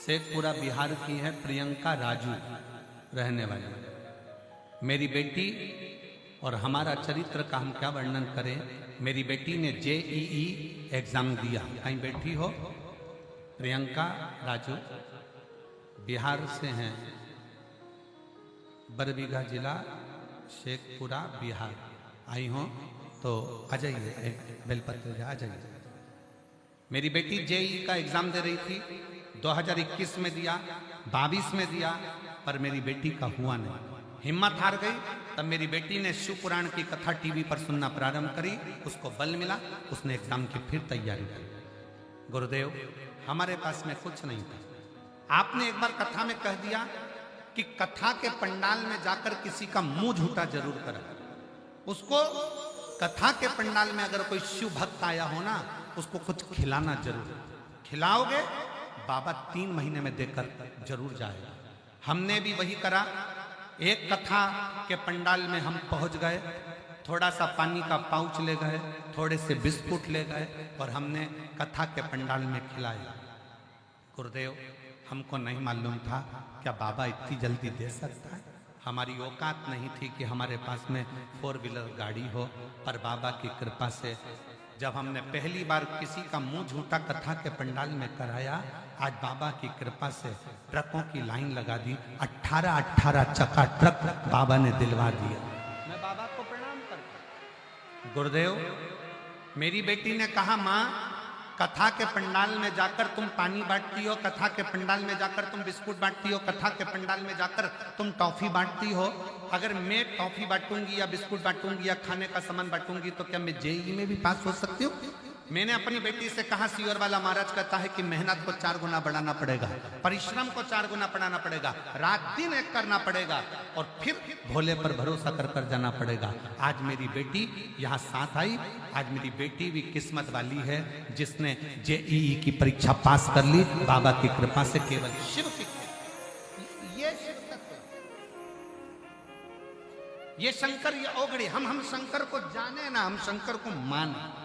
शेखपुरा बिहार की है प्रियंका राजू रहने वाली। मेरी बेटी और हमारा चरित्र का हम क्या वर्णन करें। मेरी बेटी ने JEE एग्जाम दिया। कहीं बैठी हो, प्रियंका राजू बिहार से हैं, बरबीघा जिला, शेखपुरा बिहार। आई हो तो आ जाइए, एक बेलपत्र आ जाइए। मेरी बेटी JEE का एग्जाम दे रही थी, 2021 में दिया, 22 में दिया, पर मेरी बेटी का हुआ नहीं। हिम्मत हार गई। तब मेरी बेटी ने शिव पुराण की कथा टीवी पर सुनना प्रारंभ करी। उसको बल मिला, उसने एग्जाम की फिर तैयारी की। गुरुदेव हमारे पास में कुछ नहीं था। आपने एक बार कथा में कह दिया कि कथा के पंडाल में जाकर किसी का मुंह झूठा जरूर करा। उसको कथा के पंडाल में अगर कोई शिव भक्त आया हो ना, उसको कुछ खिलाना जरूर। खिलाओगे, बाबा 3 महीने में देकर जरूर जाएगा। हमने भी वही करा। एक कथा के पंडाल में हम पहुंच गए, थोड़ा सा पानी का पाउच ले गए, थोड़े से बिस्कुट ले गए और हमने कथा के पंडाल में खिलाया। गुरुदेव हमको नहीं मालूम था क्या बाबा इतनी जल्दी दे सकता है। हमारी औकात नहीं थी कि हमारे पास में 4 व्हीलर गाड़ी हो, पर बाबा की कृपा से जब हमने पहली बार किसी का मुंह झूठा कथा के पंडाल में कराया, आज बाबा की कृपा से ट्रकों की लाइन लगा दी। 18 चक्का ट्रक बाबा ने दिलवा दिया। मैं बाबा को प्रणाम करता। गुरुदेव मेरी बेटी ने कहा, माँ कथा के पंडाल में जाकर तुम पानी बांटती हो, कथा के पंडाल में जाकर तुम बिस्कुट बांटती हो, कथा के पंडाल में जाकर तुम टॉफी बांटती हो। अगर मैं टॉफी बांटूंगी या बिस्कुट बांटूंगी या खाने का सामान बांटूंगी तो क्या मैं JEE में भी पास हो सकती हूँ? मैंने अपनी बेटी से कहा, सीवर वाला महाराज कहता है कि मेहनत को 4 गुना बढ़ाना पड़ेगा, परिश्रम को 4 गुना बढ़ाना पड़ेगा, रात दिन एक करना पड़ेगा और फिर भोले पर भरोसा कर कर जाना पड़ेगा। आज मेरी बेटी यहाँ साथ आई। आज मेरी बेटी भी किस्मत वाली है जिसने JEE की परीक्षा पास कर ली बाबा की कृपा से। केवल शिव की, ये शिव तत्व, ये शंकर, ये ओगड़ी। हम शंकर को जाने ना, हम शंकर को माने।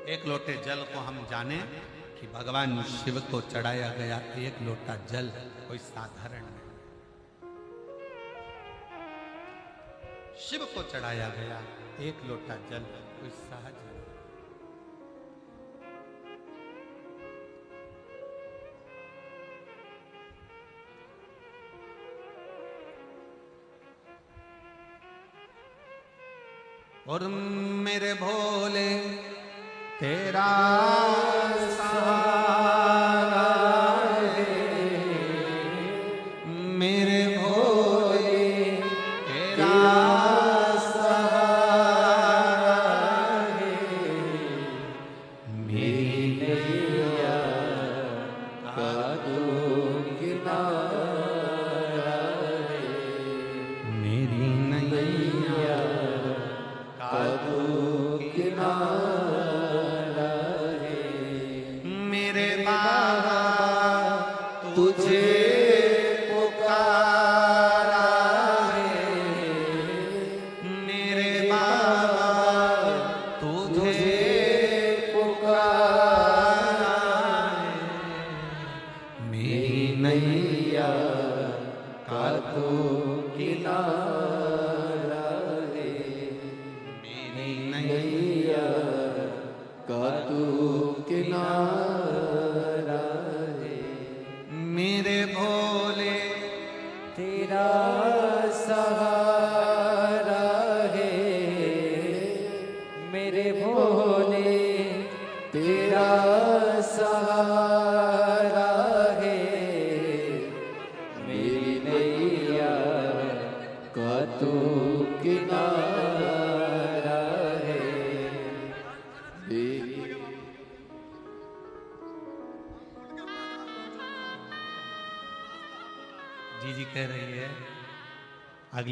एक लोटे जल को हम जाने कि भगवान शिव को चढ़ाया गया एक लोटा जल कोई साधारण नहीं। शिव को चढ़ाया गया एक लोटा जल कोई सहज नहीं। और मेरे भोले तेरा सहारा है, मेरे भोले तेरा सहारा है, मेरी नैया का तू किनारा है, मेरी नैया का तू किनारा है।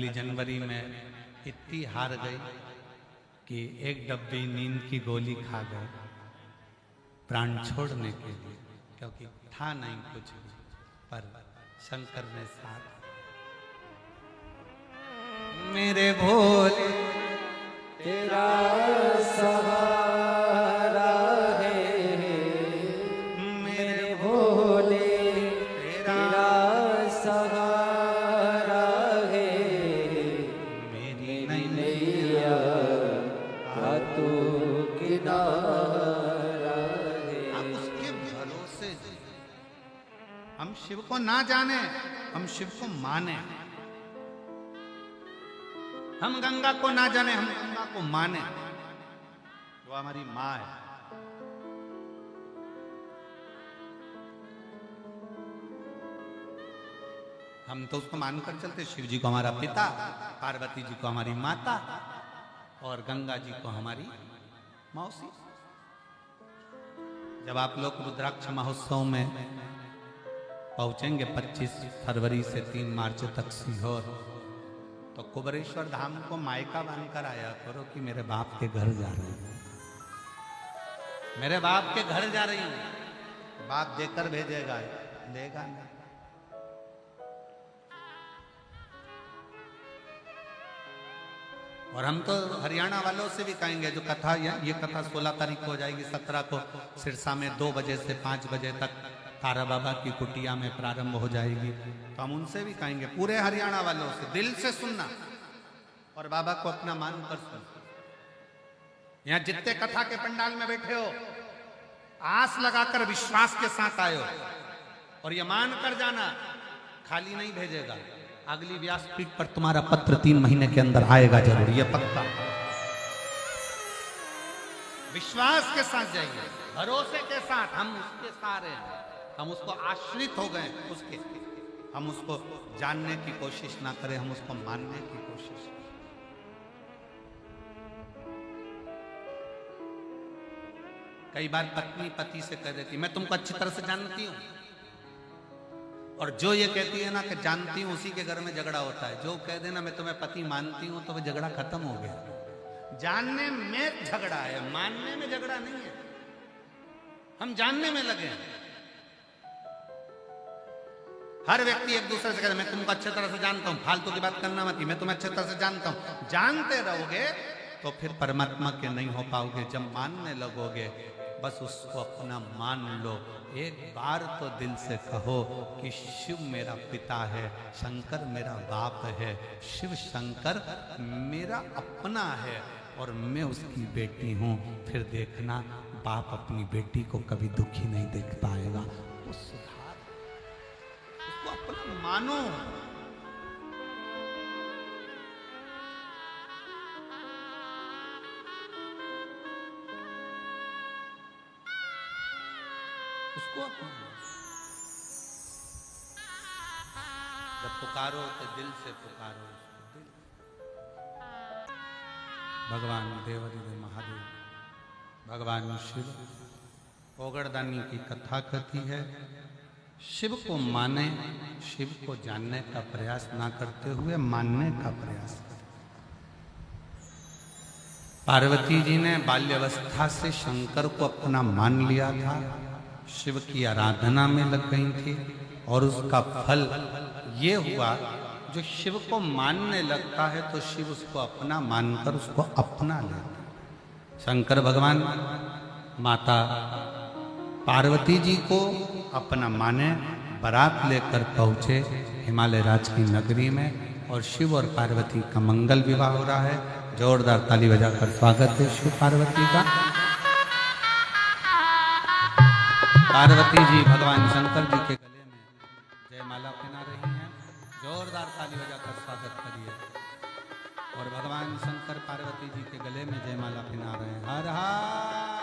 अगली जनवरी में इतनी हार गई कि एक डब्बी नींद की गोली खा गए प्राण छोड़ने के लिए, क्योंकि था नहीं कुछ भी, पर शंकर ने साथ। मेरे भोले तेरा सहारा है, मेरे भोले तेरा सहारा है, मेरी नैया का तू किनारा है। आप उसके भरोसे जी। हम शिव को ना जाने, हम शिव को माने। हम गंगा को ना जाने, हम गंगा को माने, जो हमारी माँ है। हम तो उसको मानकर चलते, शिव जी को हमारा पिता, पार्वती जी को हमारी माता और गंगा जी को हमारी मौसी। जब आप लोग रुद्राक्ष महोत्सव में पहुंचेंगे 25 फरवरी से 3 मार्च तक सीहोर, तो कुबरेश्वर धाम को मायका बनकर आया करो कि मेरे बाप के घर जा रही हूं, मेरे बाप के घर जा रही हूं। बाप देकर भेजेगा, देगा नहीं। और हम तो हरियाणा वालों से भी कहेंगे, जो कथा ये कथा 16 तारीख को हो जाएगी, 17 को सिरसा में 2 बजे से 5 बजे तक तारा बाबा की कुटिया में प्रारंभ हो जाएगी। तो हम उनसे भी कहेंगे, पूरे हरियाणा वालों से दिल से सुनना और बाबा को अपना मानकर सुनना। यहाँ जितने कथा के पंडाल में बैठे हो, आस लगाकर विश्वास के साथ आयो और ये मान कर जाना, खाली नहीं भेजेगा। अगली व्यासपीठ पर तुम्हारा पत्र 3 महीने के अंदर आएगा जरूर, ये पक्का। विश्वास के साथ जाइए, भरोसे के साथ। हम उसके सहारे हैं, हम उसको आश्रित हो गए उसके। हम उसको जानने की कोशिश ना करें, हम उसको मानने की कोशिश। कई बार पत्नी पति से कह देती, मैं तुमको अच्छी तरह से जानती हूं, और जो ये कहती है ना कि जानती हूं, उसी के घर में झगड़ा होता है। जो कह देना मैं तुम्हें पति मानती हूं, तो वह झगड़ा खत्म हो गया। जानने में झगड़ा है, मानने में झगड़ा नहीं है। हम जानने में लगे हैं। हर व्यक्ति एक दूसरे से कहता है, मैं तुमको अच्छी तरह से जानता हूं, फालतू की बात करना मत, मैं तुम्हें अच्छी तरह से जानता हूं। जानते रहोगे तो फिर परमात्मा के नहीं हो पाओगे। जब मानने लगोगे, बस उसको अपना मान लो। एक बार तो दिल से कहो कि शिव मेरा पिता है, शंकर मेरा बाप है, शिव शंकर मेरा अपना है और मैं उसकी बेटी हूं। फिर देखना, बाप अपनी बेटी को कभी दुखी नहीं देख पाएगा। वो सुधार, उसको अपना मानो। उसको जब पुकारो तो दिल से पुकारो। दिल। भगवान देवादिदेव महादेव, भगवान शिव ओगड़दानी की कथा कहती है, शिव को माने, शिव को जानने का प्रयास ना करते हुए मानने का प्रयास करें। पार्वती जी ने बाल्यावस्था से शंकर को अपना मान लिया था, शिव की आराधना में लग गई थी, और उसका फल ये हुआ, जो शिव को मानने लगता है तो शिव उसको अपना मानकर उसको अपना लेते। शंकर भगवान माता पार्वती जी को अपना माने, बारात लेकर पहुंचे हिमालय राज की नगरी में, और शिव और पार्वती का मंगल विवाह हो रहा है। जोरदार ताली बजाकर स्वागत है शिव पार्वती का। पार्वती जी भगवान शंकर जी के गले में जयमाला पहना रही हैं। जोरदार ताली बजाकर स्वागत करिए। और भगवान शंकर पार्वती जी के गले में जयमाला पहना रहे हैं। हर हर